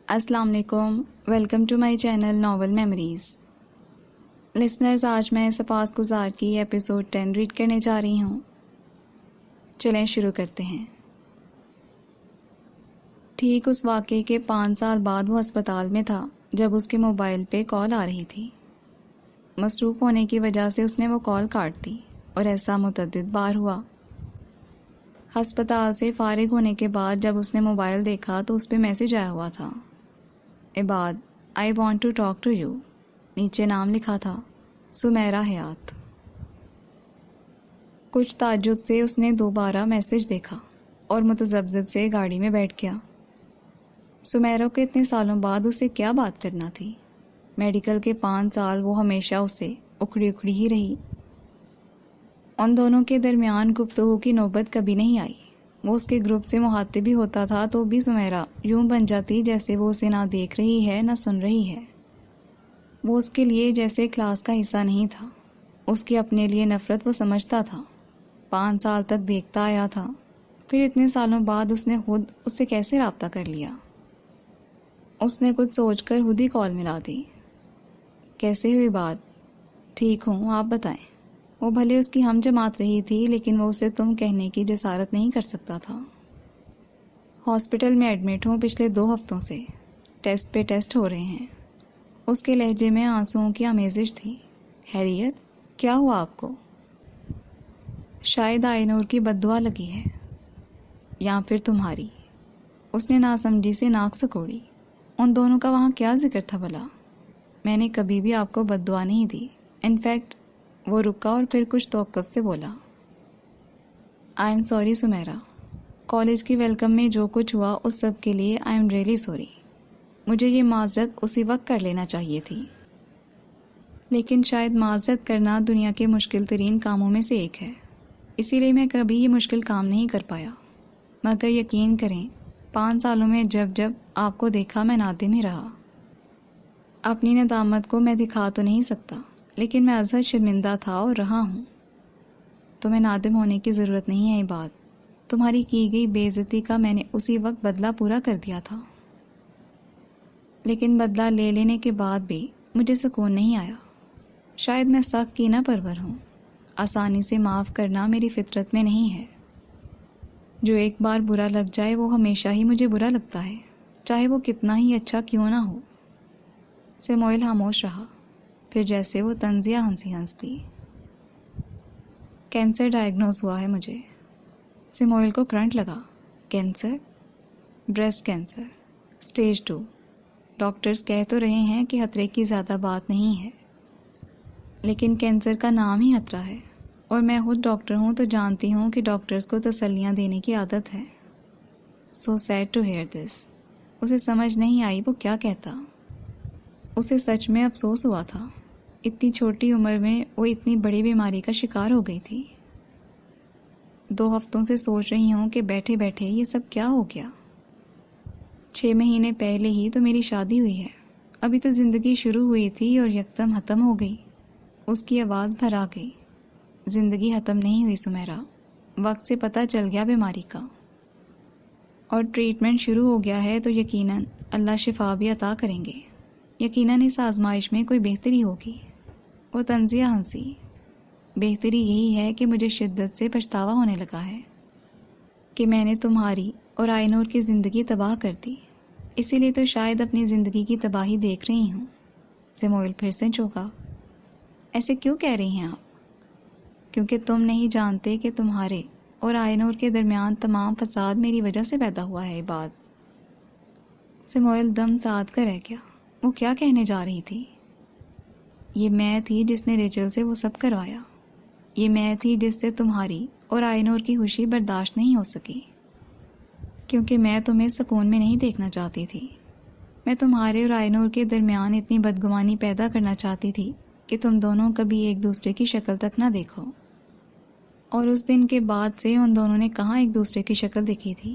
السلام علیکم، welcome to my channel novel memories. Listeners, آج میں سپاس گزار کی ایپیسوڈ 10 ریڈ کرنے جا رہی ہوں۔ چلیں شروع کرتے ہیں۔ ٹھیک اس واقعے کے 5 سال بعد وہ ہسپتال میں تھا جب اس کے موبائل پہ کال آ رہی تھی۔ مصروف ہونے کی وجہ سے اس نے وہ کال کاٹ دی اور ایسا متعدد بار ہوا۔ ہسپتال سے فارغ ہونے کے بعد جب اس نے موبائل دیکھا تو اس پہ میسج آیا ہوا تھا، Ibad I want to talk to you. نیچے نام لکھا تھا، سمیرہ حیات۔ کچھ تعجب سے اس نے دوبارہ میسج دیکھا اور متذبذب سے گاڑی میں بیٹھ گیا۔ سمیرہ کو اتنے سالوں بعد اسے کیا بات کرنا تھی؟ میڈیکل کے 5 سال وہ ہمیشہ اسے اکھڑی اکھڑی ہی رہی۔ ان دونوں کے درمیان گفتگو کی نوبت کبھی نہیں آئی۔ وہ اس کے گروپ سے مخاطب بھی ہوتا تھا تو بھی سمیرہ یوں بن جاتی جیسے وہ اسے نہ دیکھ رہی ہے نہ سن رہی ہے۔ وہ اس کے لیے جیسے کلاس کا حصہ نہیں تھا۔ اس کی اپنے لیے نفرت وہ سمجھتا تھا۔ 5 سال تک دیکھتا آیا تھا، پھر اتنے سالوں بعد اس نے خود اس سے کیسے رابطہ کر لیا؟ اس نے کچھ سوچ کر خود ہی کال ملا دی۔ کیسے ہوئی بات؟ ٹھیک ہوں، آپ بتائیں۔ وہ بھلے اس کی ہم جماعت رہی تھی لیکن وہ اسے تم کہنے کی جسارت نہیں کر سکتا تھا۔ ہاسپٹل میں ایڈمٹ ہوں پچھلے 2 ہفتوں سے، ٹیسٹ پہ ٹیسٹ ہو رہے ہیں۔ اس کے لہجے میں آنسوؤں کی آمیزش تھی۔ خیریت؟ کیا ہوا آپ کو؟ شاید آئینور کی بد دعا لگی ہے، یا پھر تمہاری۔ اس نے ناسمجھی سے ناک سکوڑی۔ ان دونوں کا وہاں کیا ذکر تھا بھلا؟ میں نے کبھی بھی آپ کو بد دعا نہیں دی۔ انفیکٹ وہ رکا اور پھر کچھ توقف سے بولا، I am sorry Sameera, college کی ویلکم میں جو کچھ ہوا اس سب کے لیے آئی ایم ریئلی سوری۔ مجھے یہ معذرت اسی وقت کر لینا چاہیے تھی، لیکن شاید معذرت کرنا دنیا کے مشکل ترین کاموں میں سے ایک ہے، اسی لیے میں کبھی یہ مشکل کام نہیں کر پایا۔ مگر یقین کریں 5 سالوں میں جب جب آپ کو دیکھا میں نادم ہی رہا۔ اپنی ندامت کو میں دکھا تو نہیں سکتا لیکن میں ازحد شرمندہ تھا اور رہا ہوں۔ تمہیں نادم ہونے کی ضرورت نہیں ہے۔ یہ بات تمہاری کی گئی بے عزتی کا میں نے اسی وقت بدلہ پورا کر دیا تھا، لیکن بدلہ لے لینے کے بعد بھی مجھے سکون نہیں آیا۔ شاید میں سخت کینہ پرور ہوں، آسانی سے معاف کرنا میری فطرت میں نہیں ہے۔ جو ایک بار برا لگ جائے وہ ہمیشہ ہی مجھے برا لگتا ہے، چاہے وہ کتنا ہی اچھا کیوں نہ ہو۔ سموئل خاموش رہا، پھر جیسے وہ طنزیہ ہنسی۔ کینسر ڈائگنوز ہوا ہے مجھے۔ سموئل کو کرنٹ لگا۔ Cancer? Breast cancer, stage 2۔ Doctors کہہ تو رہے ہیں کہ خطرے کی زیادہ بات نہیں ہے، لیکن کینسر کا نام ہی خطرہ ہے، اور میں خود ڈاکٹر ہوں تو جانتی ہوں کہ ڈاکٹرز کو تسلیاں دینے کی عادت ہے۔ سو سیڈ ٹو ہیئر دس۔ اسے سمجھ نہیں آئی وہ کیا کہتا۔ اسے سچ میں افسوس ہوا تھا، اتنی چھوٹی عمر میں وہ اتنی بڑی بیماری کا شکار ہو گئی تھی۔ 2 ہفتوں سے سوچ رہی ہوں کہ بیٹھے بیٹھے یہ سب کیا ہو گیا۔ 6 مہینے پہلے ہی تو میری شادی ہوئی ہے، ابھی تو زندگی شروع ہوئی تھی اور یکدم ختم ہو گئی۔ اس کی آواز بھرا گئی۔ زندگی ختم نہیں ہوئی سمیرہ، وقت سے پتہ چل گیا بیماری کا، اور ٹریٹمنٹ شروع ہو گیا ہے تو یقیناً اللہ شفا بھی عطا کریں گے۔ یقیناً اس آزمائش میں کوئی بہتری ہوگی۔ وہ طنزیہ ہنسی۔ بہتری یہی ہے کہ مجھے شدت سے پچھتاوا ہونے لگا ہے کہ میں نے تمہاری اور آئینور کی زندگی تباہ کر دی، اسی لیے تو شاید اپنی زندگی کی تباہی دیکھ رہی ہوں۔ سموئل پھر سے چونکا۔ ایسے کیوں کہہ رہی ہیں آپ؟ کیونکہ تم نہیں جانتے کہ تمہارے اور آئینور کے درمیان تمام فساد میری وجہ سے پیدا ہوا ہے۔ یہ بات سموئل دم ساد کر رہ گیا۔ وہ کیا کہنے جا رہی تھی؟ یہ میں تھی جس نے ریچل سے وہ سب کروایا۔ یہ میں تھی جس سے تمہاری اور آئینور کی خوشی برداشت نہیں ہو سکی، کیونکہ میں تمہیں سکون میں نہیں دیکھنا چاہتی تھی۔ میں تمہارے اور آئینور کے درمیان اتنی بدگمانی پیدا کرنا چاہتی تھی کہ تم دونوں کبھی ایک دوسرے کی شکل تک نہ دیکھو۔ اور اس دن کے بعد سے ان دونوں نے کہاں ایک دوسرے کی شکل دیکھی تھی؟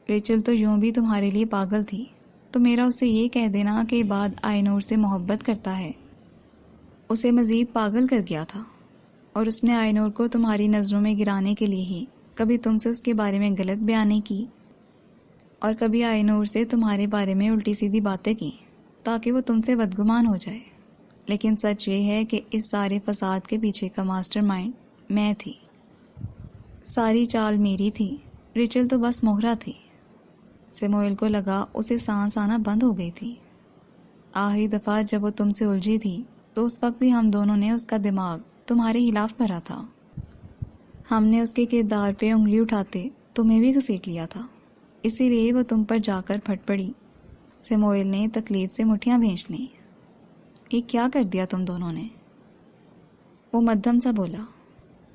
ریچل تو یوں بھی تمہارے لیے پاگل تھی، تو میرا اسے یہ کہہ دینا کہ بعد آئینور سے محبت کرتا ہے اسے مزید پاگل کر گیا تھا، اور اس نے آئینور کو تمہاری نظروں میں گرانے کے لیے ہی کبھی تم سے اس کے بارے میں غلط بیانیں کی اور کبھی آئی نور سے تمہارے بارے میں الٹی سیدھی باتیں کی تاکہ وہ تم سے بدگمان ہو جائے، لیکن سچ یہ ہے کہ اس سارے فساد کے پیچھے کا ماسٹر مائنڈ میں تھی۔ ساری چال میری تھی، ریچل تو بس مہرہ تھی۔ سیموئل کو لگا اسے سانس آنا بند ہو گئی تھی۔ آخری دفعہ جب وہ تم سے الجھی تھی تو اس وقت بھی ہم دونوں نے اس کا دماغ تمہارے خلاف بھرا تھا۔ ہم نے اس کے کردار پہ انگلی اٹھاتے تمہیں بھی گھسیٹ لیا تھا، اسی لیے وہ تم پر جا کر پھٹ پڑی۔ سیموئل نے تکلیف سے مٹھیاں بھینچ لیں۔ یہ کیا کر دیا تم دونوں نے؟ وہ مدھم سا بولا،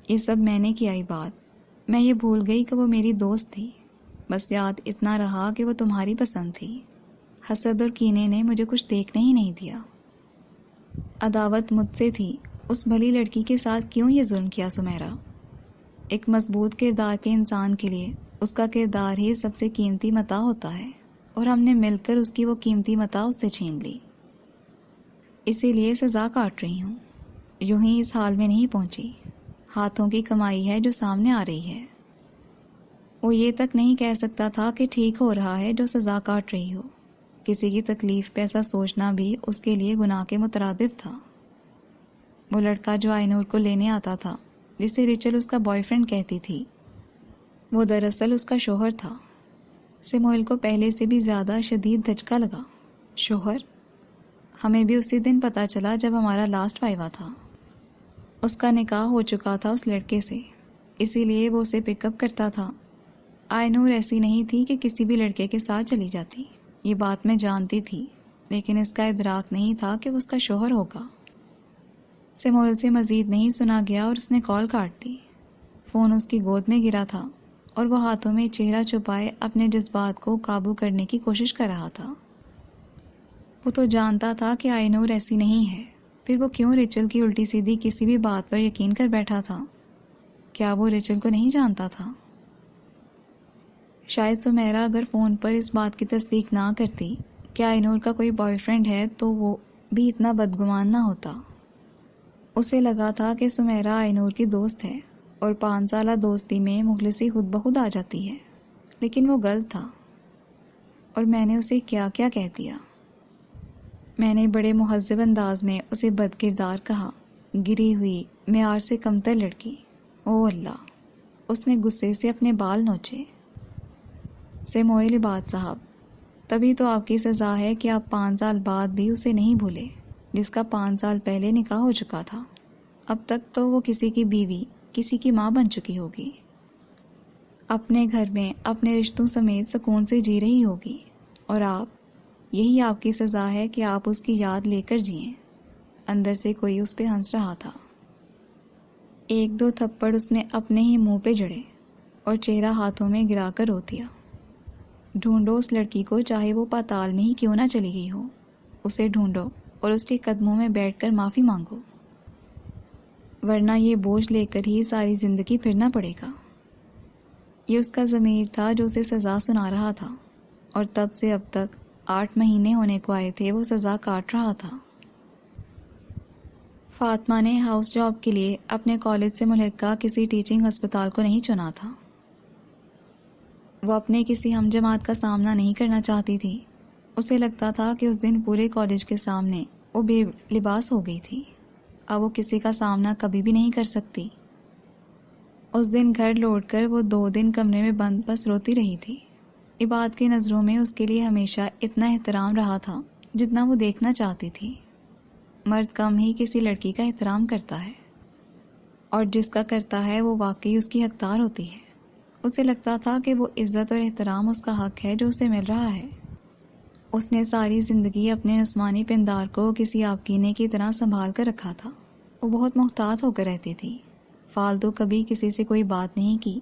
یہ سب میں نے کی آئی بات، میں یہ بھول گئی کہ وہ میری دوست تھی، بس یاد اتنا رہا کہ وہ تمہاری پسند تھی۔ حسد اور کینے نے مجھے کچھ دیکھنے ہی نہیں دیا۔ عداوت مجھ سے تھی، اس بھلی لڑکی کے ساتھ کیوں یہ ظلم کیا سمیرا؟ ایک مضبوط کردار کے انسان کے لیے اس کا کردار ہی سب سے قیمتی متاع ہوتا ہے، اور ہم نے مل کر اس کی وہ قیمتی متاع اس سے چھین لی۔ اسی لیے سزا کاٹ رہی ہوں۔ یوں ہی اس حال میں نہیں پہنچی، ہاتھوں کی کمائی ہے جو سامنے آ رہی ہے۔ وہ یہ تک نہیں کہہ سکتا تھا کہ ٹھیک ہو رہا ہے جو سزا کاٹ رہی ہو۔ کسی کی تکلیف پہ ایسا سوچنا بھی اس کے لیے گناہ کے مترادف تھا۔ وہ لڑکا جو آئی نور کو لینے آتا تھا، جسے ریچل اس کا بوائے فرینڈ کہتی تھی، وہ دراصل اس کا شوہر تھا۔ سیموئل کو پہلے سے بھی زیادہ شدید دھچکا لگا۔ شوہر؟ ہمیں بھی اسی دن پتہ چلا جب ہمارا لاسٹ وائوا تھا۔ اس کا نکاح ہو چکا تھا اس لڑکے سے، اسی لیے وہ اسے پک اپ کرتا تھا۔ آئی نور ایسی نہیں تھی کہ کسی بھی لڑکے کے ساتھ چلی جاتی، یہ بات میں جانتی تھی، لیکن اس کا ادراک نہیں تھا کہ وہ اس کا شوہر ہوگا۔ سیموئل سے مزید نہیں سنا گیا اور اس نے کال کاٹ دی۔ فون اس کی گود میں گرا تھا اور وہ ہاتھوں میں چہرہ چھپائے اپنے جذبات کو قابو کرنے کی کوشش کر رہا تھا۔ وہ تو جانتا تھا کہ آئی نور ایسی نہیں ہے، پھر وہ کیوں ریچل کی الٹی سیدھی کسی بھی بات پر یقین کر بیٹھا تھا؟ کیا وہ ریچل کو نہیں جانتا تھا؟ شاید سمیرا اگر فون پر اس بات کی تصدیق نہ کرتی کہ آئی نور کا کوئی بوائے فرینڈ ہے تو وہ بھی اتنا بدگمان نہ ہوتا۔ اسے لگا تھا کہ سمیرا آئی نور کی دوست ہے اور 5 سالہ دوستی میں مخلصی خود بخود آ جاتی ہے، لیکن وہ غلط تھا۔ اور میں نے اسے کیا کیا کہہ دیا۔ میں نے بڑے مہذب انداز میں اسے بد کردار کہا، گری ہوئی معیار سے کمتر لڑکی۔ او اللہ! اس نے غصے سے اپنے بال نوچے۔ سیموئل عباد صاحب، تبھی تو آپ کی سزا ہے کہ آپ 5 سال بعد بھی اسے نہیں بھولے، جس کا 5 سال پہلے نکاح ہو چکا تھا۔ اب تک تو وہ کسی کی بیوی، کسی کی ماں بن چکی ہوگی، اپنے گھر میں اپنے رشتوں سمیت سکون سے جی رہی ہوگی، اور یہی آپ کی سزا ہے کہ آپ اس کی یاد لے کر جئیں۔ اندر سے کوئی اس پہ ہنس رہا تھا۔ 1-2 تھپڑ اس نے اپنے ہی منہ پہ جڑے اور چہرہ ہاتھوں میں گرا کر رو دیا۔ ڈھونڈو اس لڑکی کو، چاہے وہ پاتال میں ہی کیوں نہ چلی گئی ہو، اسے ڈھونڈو اور اس کے قدموں میں بیٹھ کر معافی مانگو، ورنہ یہ بوجھ لے کر ہی ساری زندگی پھرنا پڑے گا۔ یہ اس کا ضمیر تھا جو اسے سزا سنا رہا تھا، اور تب سے اب تک 8 مہینے ہونے کو آئے تھے وہ سزا کاٹ رہا تھا۔ فاطمہ نے ہاؤس جاب کے لیے اپنے کالج سے ملحقہ کسی ٹیچنگ ہسپتال کو نہیں چنا تھا۔ وہ اپنے کسی ہم جماعت کا سامنا نہیں کرنا چاہتی تھی۔ اسے لگتا تھا کہ اس دن پورے کالج کے سامنے وہ بے لباس ہو گئی تھی، اب وہ کسی کا سامنا کبھی بھی نہیں کر سکتی۔ اس دن گھر لوٹ کر وہ 2 دن کمرے میں بند بس روتی رہی تھی۔ عباد کی نظروں میں اس کے لیے ہمیشہ اتنا احترام رہا تھا جتنا وہ دیکھنا چاہتی تھی۔ مرد کم ہی کسی لڑکی کا احترام کرتا ہے، اور جس کا کرتا ہے وہ واقعی اس کی حقدار ہوتی ہے۔ اسے لگتا تھا کہ وہ عزت اور احترام اس کا حق ہے جو اسے مل رہا ہے۔ اس نے ساری زندگی اپنے نسوانی پندار کو کسی آبکینے کی طرح سنبھال کر رکھا تھا۔ وہ بہت محتاط ہو کر رہتی تھی، فالتو کبھی کسی سے کوئی بات نہیں کی،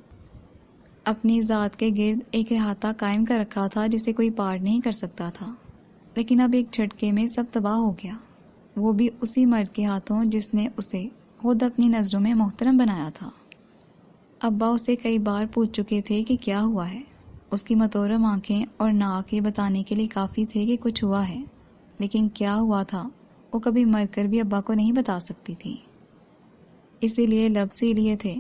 اپنی ذات کے گرد ایک احاطہ قائم کر رکھا تھا جسے کوئی پار نہیں کر سکتا تھا۔ لیکن اب ایک جھٹکے میں سب تباہ ہو گیا، وہ بھی اسی مرد کے ہاتھوں جس نے اسے خود اپنی نظروں میں محترم بنایا تھا۔ ابا اسے کئی بار پوچھ چکے تھے کہ کیا ہوا ہے۔ اس کی متورم آنکھیں اور ناک یہ بتانے کے لیے کافی تھے کہ کچھ ہوا ہے، لیکن کیا ہوا تھا وہ کبھی مر کر بھی ابا کو نہیں بتا سکتی تھی، اسی لیے لب سی لیے تھے۔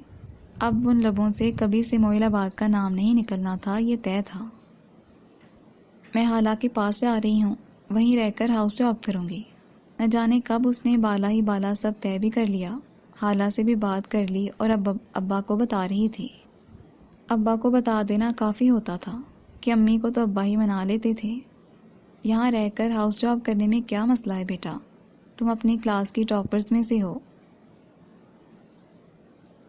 اب ان لبوں سے کبھی سیموئل آباد کا نام نہیں نکلنا تھا، یہ طے تھا۔ میں حالہ کے پاس سے آ رہی ہوں، وہیں رہ کر ہاؤس جاب کروں گی۔ نہ جانے کب اس نے بالا ہی بالا سب طے بھی کر لیا، حالہ سے بھی بات کر لی اور ابا کو بتا رہی تھی۔ ابا کو بتا دینا کافی ہوتا تھا کہ امی کو تو ابا ہی منا لیتے تھے۔ یہاں رہ کر ہاؤس جاب کرنے میں کیا مسئلہ ہے بیٹا، تم اپنی کلاس کی ٹاپرز میں سے ہو،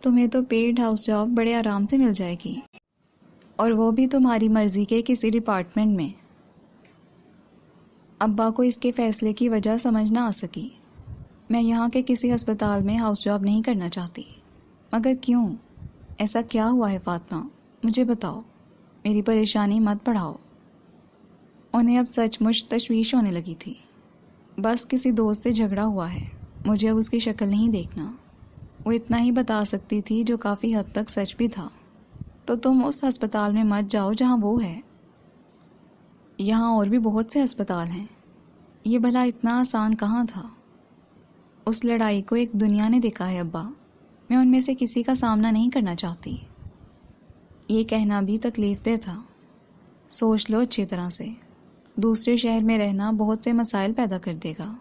تمہیں تو پیڈ ہاؤس جاب بڑے آرام سے مل جائے گی، اور وہ بھی تمہاری مرضی کے کسی ڈپارٹمنٹ میں۔ ابا کو اس کے فیصلے کی وجہ سمجھ نہ آ سکی۔ میں یہاں کے کسی ہسپتال میں ہاؤس جاب نہیں کرنا چاہتی۔ مگر کیوں؟ ایسا کیا ہوا ہے فاطمہ؟ مجھے بتاؤ، میری پریشانی مت بڑھاؤ۔ انہیں اب سچ مچ تشویش ہونے لگی تھی۔ بس کسی دوست سے جھگڑا ہوا ہے، مجھے اب اس کی شکل نہیں دیکھنا۔ وہ اتنا ہی بتا سکتی تھی جو کافی حد تک سچ بھی تھا۔ تو تم اس ہسپتال میں مت جاؤ جہاں وہ ہے، یہاں اور بھی بہت سے ہسپتال ہیں۔ یہ بھلا اتنا آسان کہاں تھا؟ اس لڑائی کو ایک دنیا نے دیکھا ہے ابا، میں ان میں سے کسی کا سامنا نہیں کرنا چاہتی۔ یہ کہنا بھی تکلیف دہ تھا۔ سوچ لو اچھی طرح سے، دوسرے شہر میں رہنا بہت سے مسائل پیدا کر دے گا۔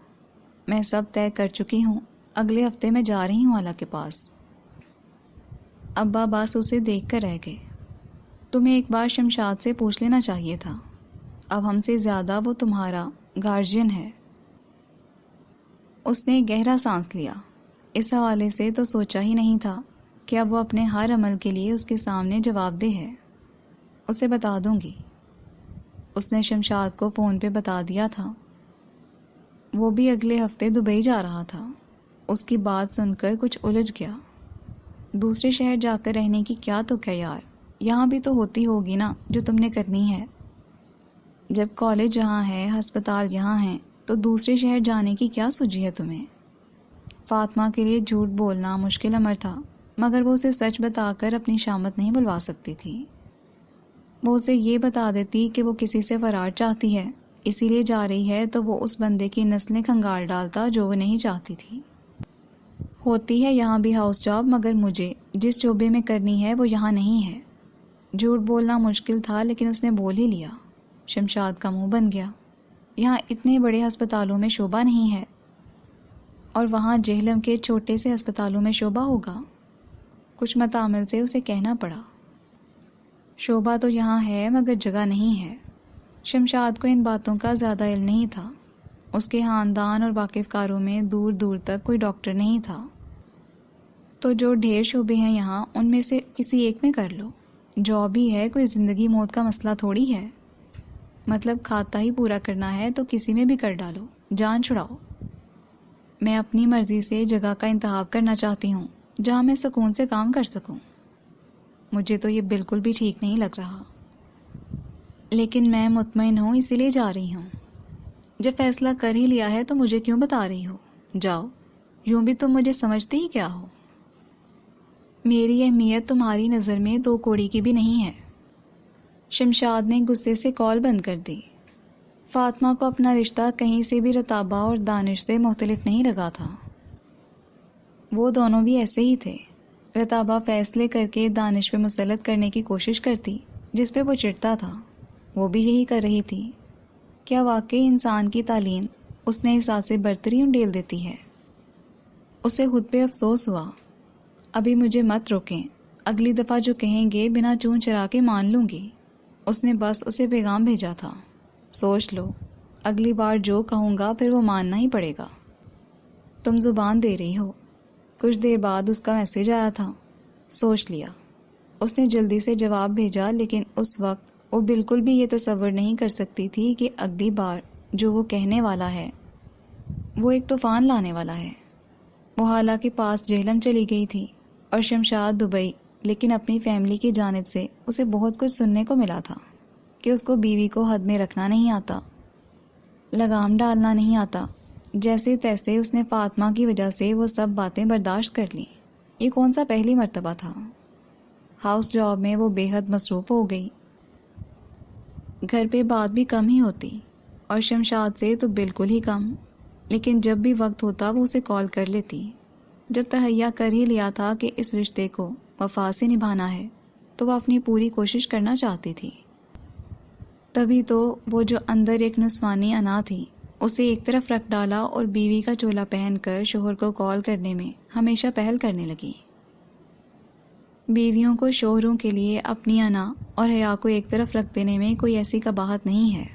میں سب طے کر چکی ہوں، اگلے ہفتے میں جا رہی ہوں حالہ کے پاس۔ ابا بس اسے دیکھ کر رہ گئے۔ تمہیں ایک بار شمشاد سے پوچھ لینا چاہیے تھا، اب ہم سے زیادہ وہ تمہارا گارجین ہے۔ اس نے گہرا سانس لیا۔ اس حوالے سے تو سوچا ہی نہیں تھا کہ اب وہ اپنے ہر عمل کے لیے اس کے سامنے جواب دہ ہے۔ اسے بتا دوں گی۔ اس نے شمشاد کو فون پہ بتا دیا تھا۔ وہ بھی اگلے ہفتے دبئی جا رہا تھا۔ اس کی بات سن کر کچھ الجھ گیا۔ دوسرے شہر جا کر رہنے کی کیا تو کیا یار، یہاں بھی تو ہوتی ہوگی نا جو تم نے کرنی ہے۔ جب کالج جہاں ہے، ہسپتال یہاں ہیں، تو دوسرے شہر جانے کی کیا سوجی ہے تمہیں؟ فاطمہ کے لیے جھوٹ بولنا مشکل امر تھا، مگر وہ اسے سچ بتا کر اپنی شامت نہیں بلوا سکتی تھی۔ وہ اسے یہ بتا دیتی کہ وہ کسی سے فرار چاہتی ہے، اسی لیے جا رہی ہے، تو وہ اس بندے کی نسلیں کھنگال ڈالتا جو وہ نہیں چاہتی تھی۔ ہوتی ہے یہاں بھی ہاؤس جاب، مگر مجھے جس شعبے میں کرنی ہے وہ یہاں نہیں ہے۔ جھوٹ بولنا مشکل تھا، لیکن اس نے بول ہی لیا۔ شمشاد کا منہ بن گیا۔ یہاں اتنے بڑے ہسپتالوں میں شعبہ نہیں ہے، اور وہاں جہلم کے چھوٹے سے ہسپتالوں میں شعبہ ہوگا۔ کچھ متعامل سے اسے کہنا پڑا، شعبہ تو یہاں ہے مگر جگہ نہیں ہے۔ شمشاد کو ان باتوں کا زیادہ علم نہیں تھا۔ اس کے خاندان اور واقف کاروں میں دور دور تک کوئی ڈاکٹر نہیں تھا۔ تو جو ڈھیر شعبے ہیں یہاں، ان میں سے کسی ایک میں کر لو۔ جاب ہی ہے، کوئی زندگی موت کا مسئلہ تھوڑی ہے۔ مطلب کھاتا ہی پورا کرنا ہے تو کسی میں بھی کر ڈالو، جان چھڑاؤ۔ میں اپنی مرضی سے جگہ کا انتخاب کرنا چاہتی ہوں جہاں میں سکون سے کام کر سکوں۔ مجھے تو یہ بالکل بھی ٹھیک نہیں لگ رہا، لیکن میں مطمئن ہوں، اسی لیے جا رہی ہوں۔ جب فیصلہ کر ہی لیا ہے تو مجھے کیوں بتا رہی ہو؟ جاؤ، یوں بھی تم مجھے سمجھتے ہی کیا ہو؟ میری اہمیت تمہاری نظر میں دو کوڑی کی بھی نہیں ہے۔ شمشاد نے غصے سے کال بند کر دی۔ فاطمہ کو اپنا رشتہ کہیں سے بھی رتابہ اور دانش سے مختلف نہیں لگا تھا۔ وہ دونوں بھی ایسے ہی تھے۔ رتابہ فیصلے کر کے دانش پہ مسلط کرنے کی کوشش کرتی، جس پہ وہ چڑھتا تھا۔ وہ بھی یہی کر رہی تھی۔ کیا واقعی انسان کی تعلیم اس میں احساس برتری انڈیل دیتی ہے؟ اسے خود پہ افسوس ہوا۔ ابھی مجھے مت روکیں، اگلی دفعہ جو کہیں گے بنا چون چرا کے مان لوں گی۔ اس نے بس اسے پیغام بھیجا تھا، سوچ لو، اگلی بار جو کہوں گا پھر وہ ماننا ہی پڑے گا۔ تم زبان دے رہی ہو۔ کچھ دیر بعد اس کا میسج آیا تھا، سوچ لیا۔ اس نے جلدی سے جواب بھیجا، لیکن اس وقت وہ بالکل بھی یہ تصور نہیں کر سکتی تھی کہ اگلی بار جو وہ کہنے والا ہے وہ ایک طوفان لانے والا ہے۔ وہ حالہ کے پاس جہلم چلی گئی تھی اور شمشاد دبئی، لیکن اپنی فیملی کی جانب سے اسے بہت کچھ سننے کو ملا تھا کہ اس کو بیوی کو حد میں رکھنا نہیں آتا، لگام ڈالنا نہیں آتا۔ جیسے تیسے اس نے فاطمہ کی وجہ سے وہ سب باتیں برداشت کر لیں۔ یہ کون سا پہلی مرتبہ تھا؟ ہاؤس جاب میں وہ بے حد مصروف ہو گئی۔ گھر پہ بات بھی کم ہی ہوتی، اور شمشاد سے تو بالکل ہی کم، لیکن جب بھی وقت ہوتا وہ اسے کال کر لیتی۔ جب تہیا کر ہی لیا تھا کہ اس رشتے کو وفا سے نبھانا ہے، تو وہ اپنی پوری کوشش کرنا چاہتی تھی۔ تبھی تو وہ جو اندر ایک نسوانی انا تھی اسے ایک طرف رکھ ڈالا اور بیوی کا چولا پہن کر شوہر کو کال کرنے میں ہمیشہ پہل کرنے لگی۔ بیویوں کو شوہروں کے لیے اپنی انا اور حیا کو ایک طرف رکھ دینے میں کوئی ایسی قباحت نہیں ہے۔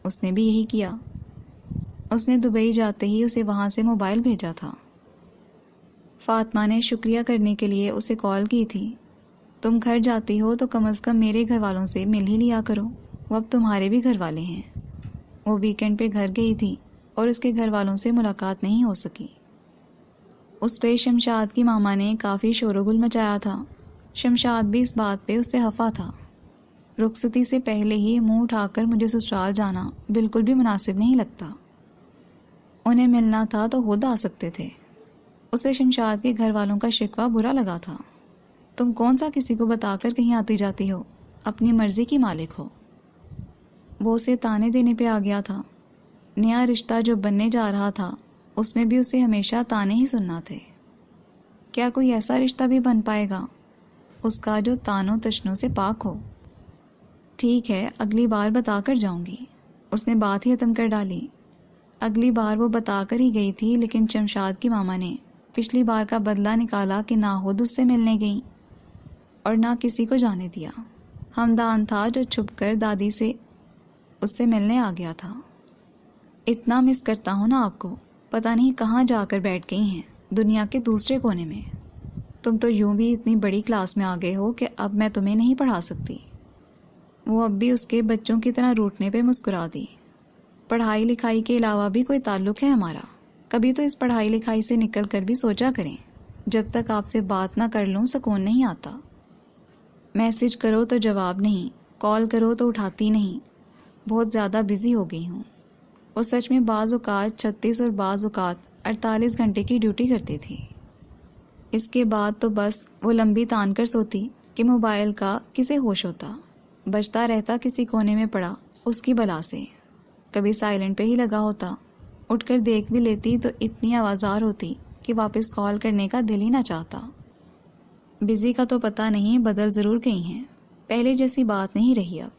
اس نے بھی یہی کیا۔ اس نے دبئی جاتے ہی اسے وہاں سے موبائل بھیجا تھا۔ فاطمہ نے شکریہ کرنے کے لیے اسے کال کی تھی۔ تم گھر جاتی ہو تو کم از کم میرے گھر والوں سے مل ہی لیا کرو، وہ اب تمہارے بھی گھر والے ہیں۔ وہ ویکینڈ پہ گھر گئی تھی اور اس کے گھر والوں سے ملاقات نہیں ہو سکی۔ اس پہ شمشاد کی ماما نے کافی شور و گل مچایا تھا۔ شمشاد بھی اس بات پہ اس سے خفا تھا۔ رخصتی سے پہلے ہی منہ اٹھا کر مجھے سسرال جانا بالکل بھی مناسب نہیں لگتا۔ انہیں ملنا تھا تو خود آ سکتے تھے۔ اسے شمشاد کے گھر والوں کا شکوہ برا لگا تھا۔ تم کون سا کسی کو بتا کر کہیں آتی جاتی ہو، اپنی مرضی کی مالک ہو۔ وہ اسے تانے دینے پہ آ گیا تھا۔ نیا رشتہ جو بننے جا رہا تھا اس میں بھی اسے ہمیشہ تانے ہی سننا تھے۔ کیا کوئی ایسا رشتہ بھی بن پائے گا اس کا جو تانوں تشنوں سے پاک ہو؟ ٹھیک ہے، اگلی بار بتا کر جاؤں گی۔ اس نے بات ہی ختم کر ڈالی۔ اگلی بار وہ بتا کر ہی گئی تھی، لیکن شمشاد کی ماما نے پچھلی بار کا بدلہ نکالا کہ نہ خود اس سے ملنے گئی اور نہ کسی کو جانے دیا۔ ہمدان تھا جو چھپ کر دادی سے اس سے ملنے آ گیا تھا۔ اتنا مس کرتا ہوں نا آپ کو، پتہ نہیں کہاں جا کر بیٹھ گئی ہیں، دنیا کے دوسرے کونے میں۔ تم تو یوں بھی اتنی بڑی کلاس میں آ گئے ہو کہ اب میں تمہیں نہیں پڑھا سکتی۔ وہ اب بھی اس کے بچوں کی طرح روٹنے پہ مسکرا دی۔ پڑھائی لکھائی کے علاوہ بھی کوئی تعلق ہے ہمارا؟ کبھی تو اس پڑھائی لکھائی سے نکل کر بھی سوچا کریں۔ جب تک آپ سے بات نہ کر لوں سکون نہیں آتا۔ میسج کرو تو جواب نہیں، کال کرو تو اٹھاتی نہیں، بہت زیادہ بزی ہو گئی ہوں۔ وہ سچ میں بعض اوقات 36 اور بعض اوقات 48 گھنٹے کی ڈیوٹی کرتی تھی۔ اس کے بعد تو بس وہ لمبی تان کر سوتی کہ موبائل کا کسے ہوش ہوتا، بجتا رہتا کسی کونے میں پڑا اس کی بلا سے۔ کبھی سائلنٹ پہ ہی لگا ہوتا، اٹھ کر دیکھ بھی لیتی تو اتنی آوازار ہوتی کہ واپس کال کرنے کا دل ہی نہ چاہتا۔ بزی کا تو پتہ نہیں، بدل ضرور گئی ہیں، پہلے جیسی بات نہیں رہی۔ اب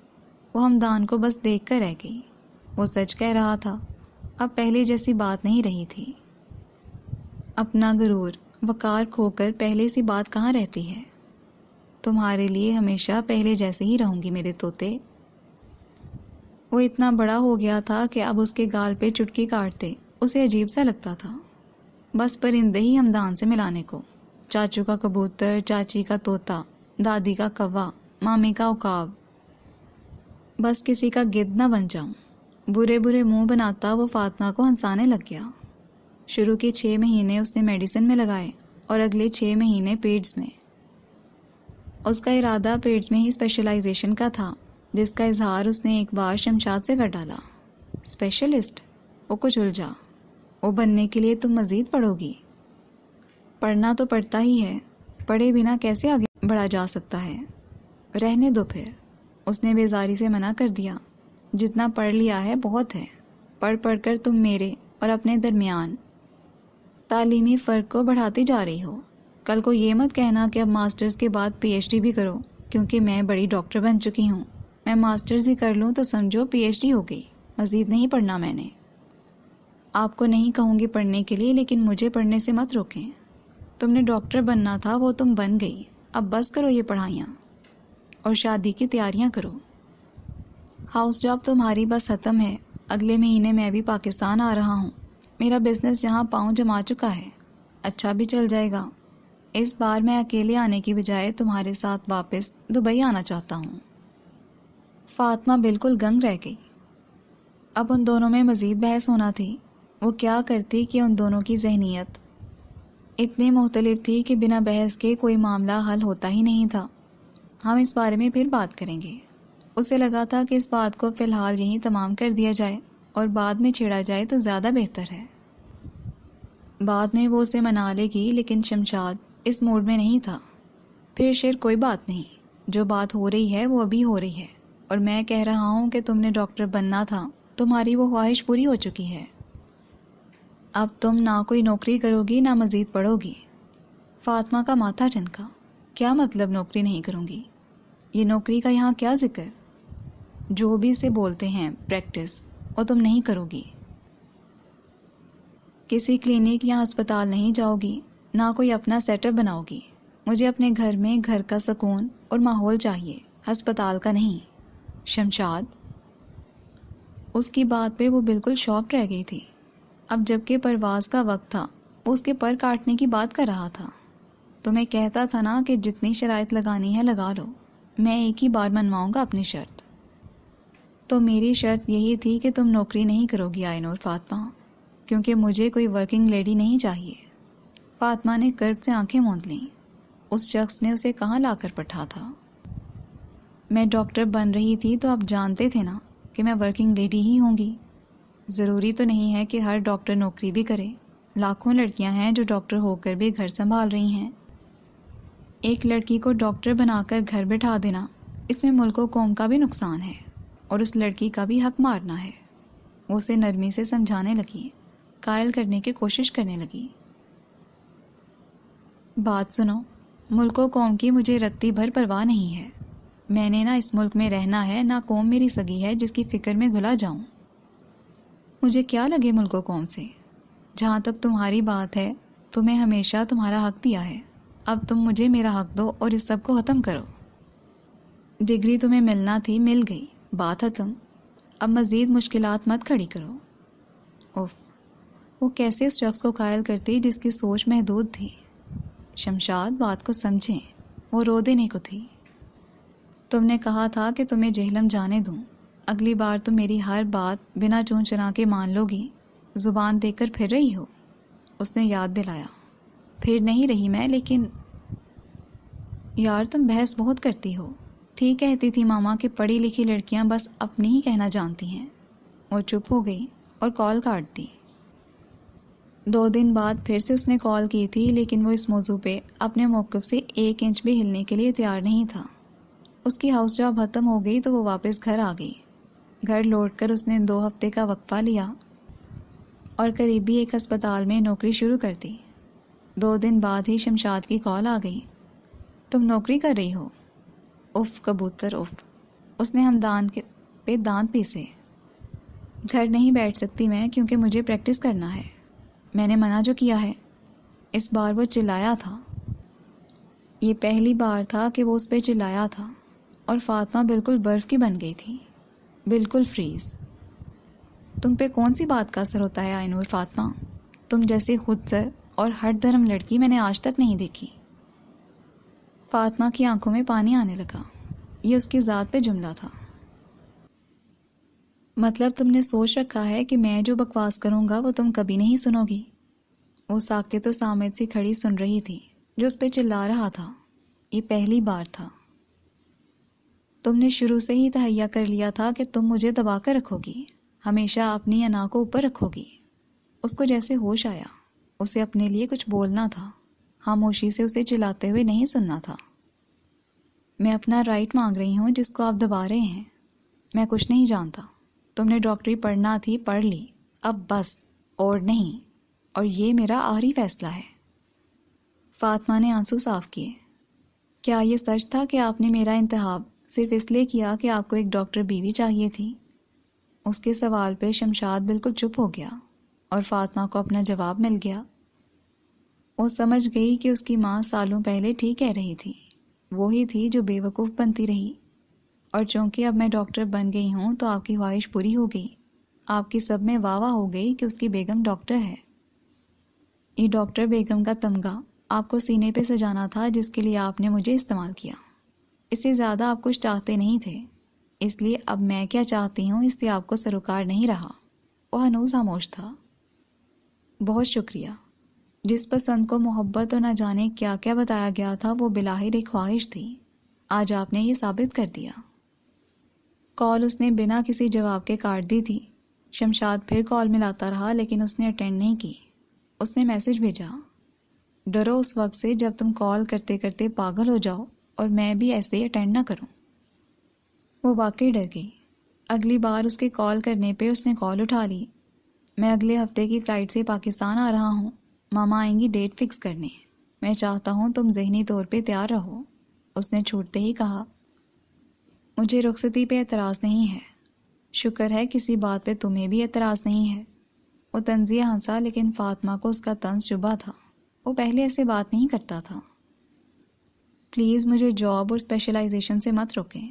وہ ہمدان کو بس دیکھ کر رہ گئی۔ وہ سچ کہہ رہا تھا، اب پہلے جیسی بات نہیں رہی تھی۔ اپنا غرور وقار کھو کر پہلے سی بات کہاں رہتی ہے؟ تمہارے لیے ہمیشہ پہلے جیسے ہی رہوں گی میرے طوطے۔ وہ اتنا بڑا ہو گیا تھا کہ اب اس کے گال پہ چٹکی کاٹتے اسے عجیب سا لگتا تھا۔ بس پرندے ہی ہمدان سے ملانے کو، چاچو کا کبوتر، چاچی کا طوطا، دادی کا کوا، مامی کا عقاب۔ بس کسی کا گدھ نہ بن جاؤں۔ برے برے منہ بناتا وہ فاطمہ کو ہنسانے لگ گیا۔ شروع کے 6 مہینے اس نے میڈیسن میں لگائے اور اگلے 6 مہینے پیڈز میں۔ اس کا ارادہ پیڈز میں ہی اسپیشلائزیشن کا تھا، جس کا اظہار اس نے ایک بار شمشاد سے کر ڈالا۔ اسپیشلسٹ؟ وہ کچھ الجھا۔ وہ بننے کے لیے تم مزید پڑھو گی؟ پڑھنا تو پڑتا ہی ہے، پڑھے بنا کیسے آگے بڑھا جا سکتا ہے؟ رہنے دو پھر۔ اس نے بیزاری سے منع کر دیا۔ جتنا پڑھ لیا ہے بہت ہے۔ پڑھ پڑھ کر تم میرے اور اپنے درمیان تعلیمی فرق کو بڑھاتی جا رہی ہو۔ کل کو یہ مت کہنا کہ اب ماسٹرز کے بعد پی ایچ ڈی بھی کرو، کیونکہ میں بڑی ڈاکٹر بن چکی ہوں۔ میں ماسٹرز ہی کر لوں تو سمجھو پی ایچ ڈی ہو گئی، مزید نہیں پڑھنا میں نے۔ آپ کو نہیں کہوں گی پڑھنے کے لیے، لیکن مجھے پڑھنے سے مت روکیں۔ تم نے ڈاکٹر بننا تھا، وہ تم بن گئی، اب بس کرو یہ پڑھائیاں اور شادی کی تیاریاں کرو۔ ہاؤس جاب تمہاری بس ختم ہے، اگلے مہینے میں بھی پاکستان آ رہا ہوں۔ میرا بزنس جہاں پاؤں جما چکا ہے، اچھا بھی چل جائے گا۔ اس بار میں اکیلے آنے کی بجائے تمہارے ساتھ واپس دبئی آنا چاہتا ہوں۔ فاطمہ بالکل گنگ رہ گئی۔ اب ان دونوں میں مزید بحث ہونا تھی۔ وہ کیا کرتی کہ ان دونوں کی ذہنیت اتنی مختلف تھی کہ بنا بحث کے کوئی معاملہ حل ہوتا ہی نہیں تھا۔ ہم اس بارے میں پھر بات کریں گے۔ اسے لگا تھا کہ اس بات کو فی الحال یہیں تمام کر دیا جائے اور بعد میں چھیڑا جائے تو زیادہ بہتر ہے۔ بعد میں وہ اسے منا لے گی، لیکن شمشاد اس موڈ میں نہیں تھا۔ پھر شیر کوئی بات نہیں، جو بات ہو رہی ہے وہ ابھی ہو رہی ہے، اور میں کہہ رہا ہوں کہ تم نے ڈاکٹر بننا تھا، تمہاری وہ خواہش پوری ہو چکی ہے۔ اب تم نہ کوئی نوکری کرو گی نہ مزید پڑھو گی۔ فاطمہ کا ماتھا ٹھنکا۔ کیا مطلب نوکری نہیں کروں گی؟ یہ نوکری کا یہاں کیا ذکر؟ جو بھی اسے بولتے ہیں پریکٹس، وہ تم نہیں کرو گی۔ کسی کلینک یا ہسپتال نہیں جاؤ گی، نہ کوئی اپنا سیٹ اپ بناؤ گی۔ مجھے اپنے گھر میں گھر کا سکون اور ماحول چاہیے، ہسپتال کا نہیں۔ شمشاد، اس کی بات پہ وہ بالکل شاکڈ رہ گئی تھی۔ اب جب کہ پرواز کا وقت تھا، وہ اس کے پر کاٹنے کی بات کر رہا تھا۔ تو میں کہتا تھا نا کہ جتنی شرائط لگانی ہے لگا لو، میں ایک ہی بار منواؤں گا اپنی شرط۔ تو میری شرط یہی تھی کہ تم نوکری نہیں کرو گی آئین اور فاطمہ، کیونکہ مجھے کوئی ورکنگ لیڈی نہیں چاہیے۔ فاطمہ نے کرب سے آنکھیں موند لیں۔ اس شخص نے اسے کہاں لا کر پٹھا تھا؟ میں ڈاکٹر بن رہی تھی تو آپ جانتے تھے نا کہ میں ورکنگ لیڈی ہی ہوں گی۔ ضروری تو نہیں ہے کہ ہر ڈاکٹر نوکری بھی کرے، لاکھوں لڑکیاں ہیں جو ڈاکٹر ہو کر بھی گھر سنبھال رہی ہیں۔ ایک لڑکی کو ڈاکٹر بنا کر گھر بٹھا دینا، اس میں ملک و قوم کا بھی نقصان ہے اور اس لڑکی کا بھی حق مارنا ہے۔ وہ اسے نرمی سے سمجھانے لگی، قائل کرنے کی کوشش کرنے لگی۔ بات سنو، ملک و قوم کی مجھے رتی بھر پرواہ نہیں ہے۔ میں نے نہ اس ملک میں رہنا ہے، نہ قوم میری سگی ہے جس کی فکر میں گھلا جاؤں۔ مجھے کیا لگے ملک و قوم سے؟ جہاں تک تمہاری بات ہے، تمہیں ہمیشہ تمہارا حق دیا ہے، اب تم مجھے میرا حق دو اور اس سب کو ختم کرو۔ ڈگری تمہیں ملنا تھی، مل گئی، بات ختم۔ اب مزید مشکلات مت کھڑی کرو۔ اوف، وہ کیسے اس شخص کو قائل کرتی جس کی سوچ محدود تھی؟ شمشاد، بات کو سمجھیں، وہ رو دینے کو تھی۔ تم نے کہا تھا کہ تمہیں جہلم جانے دوں، اگلی بار تم میری ہر بات بنا چون چرا کے مان لو گی، زبان دے کر پھر رہی ہو۔ اس نے یاد دلایا۔ پھر نہیں رہی میں، لیکن یار تم بحث بہت کرتی ہو۔ ٹھیک کہتی تھی ماما کہ پڑھی لکھی لڑکیاں بس اپنی ہی کہنا جانتی ہیں۔ وہ چپ ہو گئی اور کال کاٹ دی۔ 2 دن بعد پھر سے اس نے کال کی تھی، لیکن وہ اس موضوع پہ اپنے موقف سے 1 انچ بھی ہلنے کے لیے تیار نہیں تھا۔ اس کی ہاؤس جاب ختم ہو گئی تو وہ واپس گھر آ گئی۔ گھر لوٹ کر اس نے 2 ہفتے کا وقفہ لیا اور قریبی ایک ہسپتال میں نوکری شروع کر دی۔ 2 دن بعد ہی شمشاد کی کال آ گئی۔ تم نوکری کر رہی ہو؟ اف کبوتر اف، اس نے ہمدان پہ دانت پیسے۔ گھر نہیں بیٹھ سکتی میں، کیونکہ مجھے پریکٹس کرنا ہے۔ میں نے منع جو کیا ہے۔ اس بار وہ چلایا تھا۔ یہ پہلی بار تھا کہ وہ اس پہ چلایا تھا، اور فاطمہ بالکل برف کی بن گئی تھی، بالکل فریز۔ تم پہ کون سی بات کا اثر ہوتا ہے آئینور فاطمہ؟ تم جیسی خود سر اور ہٹ دھرم لڑکی میں نے آج تک نہیں دیکھی۔ فاطمہ کی آنکھوں میں پانی آنے لگا۔ یہ اس کی ذات پہ جملہ تھا۔ مطلب تم نے سوچ رکھا ہے کہ میں جو بکواس کروں گا وہ تم کبھی نہیں سنو گی؟ وہ ساکت و سامت سی کھڑی سن رہی تھی جو اس پہ چلا رہا تھا۔ یہ پہلی بار تھا۔ تم نے شروع سے ہی تہیہ کر لیا تھا کہ تم مجھے دبا کر رکھو گی، ہمیشہ اپنی انا کو اوپر رکھو گی۔ اس کو جیسے ہوش آیا، اسے اپنے لیے کچھ بولنا تھا، خاموشی سے اسے چلاتے ہوئے نہیں سننا تھا۔ میں اپنا رائٹ مانگ رہی ہوں جس کو آپ دبا رہے ہیں۔ میں کچھ نہیں جانتا۔ تم نے ڈاکٹری پڑھنا تھی، پڑھ لی، اب بس اور نہیں، اور یہ میرا آخری فیصلہ ہے۔ فاطمہ نے آنسو صاف کیے۔ کیا یہ سچ تھا کہ آپ نے میرا انتخاب صرف اس لیے کیا کہ آپ کو ایک ڈاکٹر بیوی چاہیے تھی؟ اس کے سوال پہ شمشاد بالکل چپ ہو گیا اور فاطمہ کو اپنا جواب مل گیا۔ وہ سمجھ گئی کہ اس کی ماں سالوں پہلے ٹھیک کہہ رہی تھی، وہی تھی جو بے وقوف بنتی رہی، اور چونکہ اب میں ڈاکٹر بن گئی ہوں تو آپ کی خواہش پوری ہو گئی۔ آپ کی سب میں واہ واہ ہو گئی کہ اس کی بیگم ڈاکٹر ہے۔ یہ ڈاکٹر بیگم کا تمغہ آپ کو سینے پہ سجانا تھا جس کے لیے آپ نے مجھے استعمال کیا۔ اس سے زیادہ آپ کچھ چاہتے نہیں تھے، اس لیے اب میں کیا چاہتی ہوں اس سے آپ کو سروکار نہیں رہا۔ وہ ہنوز خاموش تھا۔ بہت شکریہ۔ جس پسند کو محبت اور نہ جانے کیا کیا بتایا گیا تھا وہ بلاخر ایک خواہش تھی، آج آپ نے یہ ثابت کر دیا۔ کال اس نے بنا کسی جواب کے کاٹ دی تھی۔ شمشاد پھر کال ملاتا رہا لیکن اس نے اٹینڈ نہیں کی۔ اس نے میسج بھیجا، ڈرو اس وقت سے جب تم کال کرتے کرتے پاگل ہو جاؤ اور میں بھی ایسے ہی اٹینڈ نہ کروں۔ وہ واقعی ڈر گئی۔ اگلی بار اس کے کال کرنے پہ اس نے کال اٹھا لی۔ میں اگلے ہفتے کی فلائٹ سے پاکستان آ رہا ہوں، ماما آئیں گی ڈیٹ فکس کرنے، میں چاہتا ہوں تم ذہنی طور پہ تیار رہو۔ اس نے چھوٹتے ہی کہا، مجھے رخصتی پہ اعتراض نہیں ہے، شکر ہے کسی بات پہ تمہیں بھی اعتراض نہیں ہے۔ وہ طنزیہ ہنسا، لیکن فاطمہ کو اس کا طنز شبہ تھا، وہ پہلے ایسے بات نہیں کرتا تھا۔ پلیز مجھے جاب اور اسپیشلائزیشن سے مت روکیں۔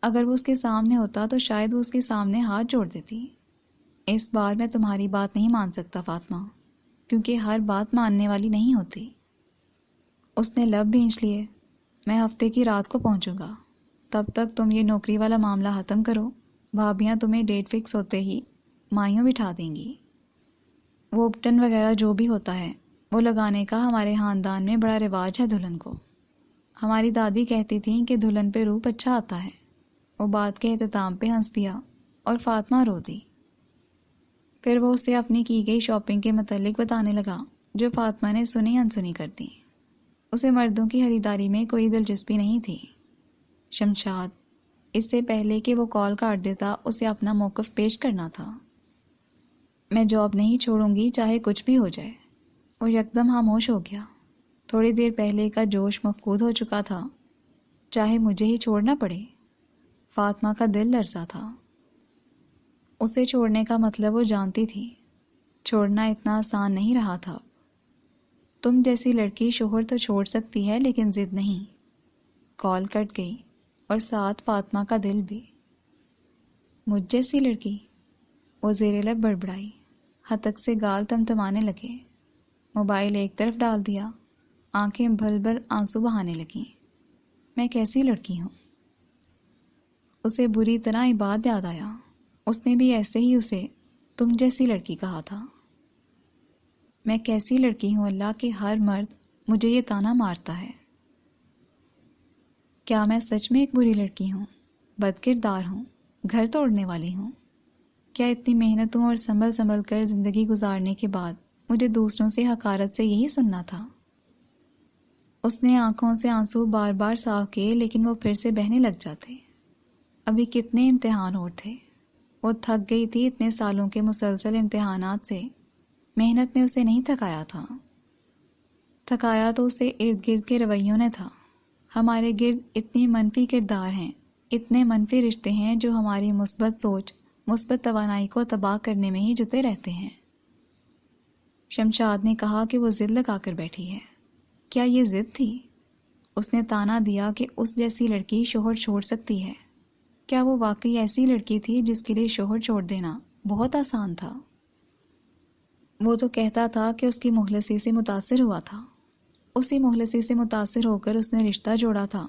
اگر وہ اس کے سامنے ہوتا تو شاید وہ اس کے سامنے ہاتھ جوڑ دیتی۔ اس بار میں تمہاری بات نہیں مان سکتا فاطمہ، کیونکہ ہر بات ماننے والی نہیں ہوتی۔ اس نے لب بھینچ لیے۔ میں ہفتے کی رات کو پہنچوں گا، تب تک تم یہ نوکری والا معاملہ ختم کرو، بھابیاں تمہیں ڈیٹ فکس ہوتے ہی مائیوں بٹھا دیں گی۔ وہ اپٹن وغیرہ جو بھی ہوتا ہے وہ لگانے کا ہمارے خاندان میں بڑا رواج ہے دلہن کو۔ ہماری دادی کہتی تھیں کہ دلہن پہ روپ اچھا آتا ہے۔ وہ بات کے اختتام پہ ہنس دیا اور فاطمہ رو دی۔ پھر وہ اسے اپنی کی گئی شاپنگ کے متعلق بتانے لگا، جو فاطمہ نے سنی انسنی کر دی۔ اسے مردوں کی خریداری میں کوئی دلچسپی نہیں تھی۔ شمشاد، اس سے پہلے کہ وہ کال کاٹ دیتا، اسے اپنا موقف پیش کرنا تھا۔ میں جاب نہیں چھوڑوں گی چاہے کچھ بھی ہو جائے۔ وہ یکدم خاموش ہو گیا۔ تھوڑی دیر پہلے کا جوش مفقود ہو چکا تھا۔ چاہے مجھے ہی چھوڑنا پڑے۔ فاطمہ کا دل لرزا تھا۔ اسے چھوڑنے کا مطلب وہ جانتی تھی۔ چھوڑنا اتنا آسان نہیں رہا تھا۔ تم جیسی لڑکی شوہر تو چھوڑ سکتی ہے، لیکن ضد نہیں۔ کال کٹ گئی اور ساتھ فاطمہ کا دل بھی۔ مجھ جیسی لڑکی؟ وہ زیر لب بڑبڑائی، ہتک سے گال تمتمانے لگے۔ موبائل ایک طرف ڈال دیا، آنکھیں بھل بھل آنسو بہانے لگیں۔ میں کیسی لڑکی ہوں؟ اسے بری طرح یہ بات یاد آیا۔ اس نے بھی ایسے ہی اسے تم جیسی لڑکی کہا تھا۔ میں کیسی لڑکی ہوں اللہ کہ ہر مرد مجھے یہ طعنہ مارتا ہے؟ کیا میں سچ میں ایک بری لڑکی ہوں، بد کردار ہوں، گھر توڑنے والی ہوں؟ کیا اتنی محنتوں اور سنبھل سنبھل کر زندگی گزارنے کے بعد مجھے دوسروں سے حقارت سے یہی سننا تھا؟ اس نے آنکھوں سے آنسو بار بار صاف کیے، لیکن وہ پھر سے بہنے لگ جاتے۔ ابھی کتنے امتحان اور تھے۔ وہ تھک گئی تھی اتنے سالوں کے مسلسل امتحانات سے۔ محنت نے اسے نہیں تھکایا تھا، تھکایا تو اسے ارد گرد کے رویوں نے تھا۔ ہمارے گرد اتنی منفی کردار ہیں، اتنے منفی رشتے ہیں جو ہماری مثبت سوچ، مثبت توانائی کو تباہ کرنے میں ہی جتے رہتے ہیں۔ شمشاد نے کہا کہ وہ ضد لگا کر بیٹھی ہے۔ کیا یہ ضد تھی؟ اس نے طعنہ دیا کہ اس جیسی لڑکی شوہر چھوڑ سکتی ہے۔ کیا وہ واقعی ایسی لڑکی تھی جس کے لیے شوہر چھوڑ دینا بہت آسان تھا؟ وہ تو کہتا تھا کہ اس کی مخلصی سے متاثر ہوا تھا۔ اسی مخلصی سے متاثر ہو کر اس نے رشتہ جوڑا تھا۔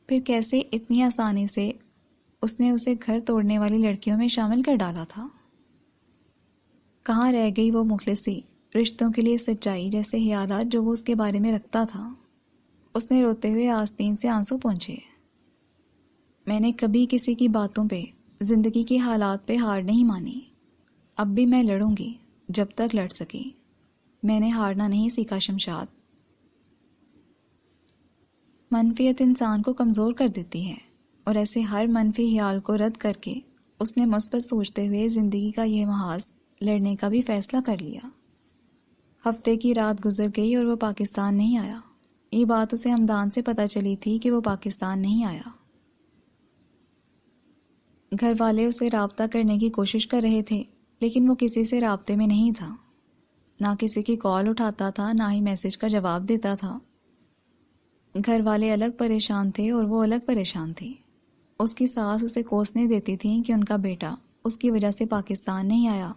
پھر کیسے اتنی آسانی سے اس نے اسے گھر توڑنے والی لڑکیوں میں شامل کر ڈالا تھا؟ کہاں رہ گئی وہ مخلصی، رشتوں کے لیے سچائی جیسے خیالات جو وہ اس کے بارے میں رکھتا تھا؟ اس نے روتے ہوئے آستین سے آنسو پونچھے۔ میں نے کبھی کسی کی باتوں پہ، زندگی کے حالات پہ ہار نہیں مانی۔ اب بھی میں لڑوں گی جب تک لڑ سکی۔ میں نے ہارنا نہیں سیکھا شمشاد۔ منفیت انسان کو کمزور کر دیتی ہے، اور ایسے ہر منفی خیال کو رد کر کے اس نے مثبت سوچتے ہوئے زندگی کا یہ محاذ لڑنے کا بھی فیصلہ کر لیا۔ ہفتے کی رات گزر گئی اور وہ پاکستان نہیں آیا۔ یہ بات اسے ہمدان سے پتہ چلی تھی کہ وہ پاکستان نہیں آیا۔ گھر والے اسے رابطہ کرنے کی کوشش کر رہے تھے، لیکن وہ کسی سے رابطے میں نہیں تھا۔ نہ کسی کی کال اٹھاتا تھا، نہ ہی میسج کا جواب دیتا تھا۔ گھر والے الگ پریشان تھے اور وہ الگ پریشان تھی۔ اس کی ساس اسے کوسنے دیتی تھی کہ ان کا بیٹا اس کی وجہ سے پاکستان نہیں آیا۔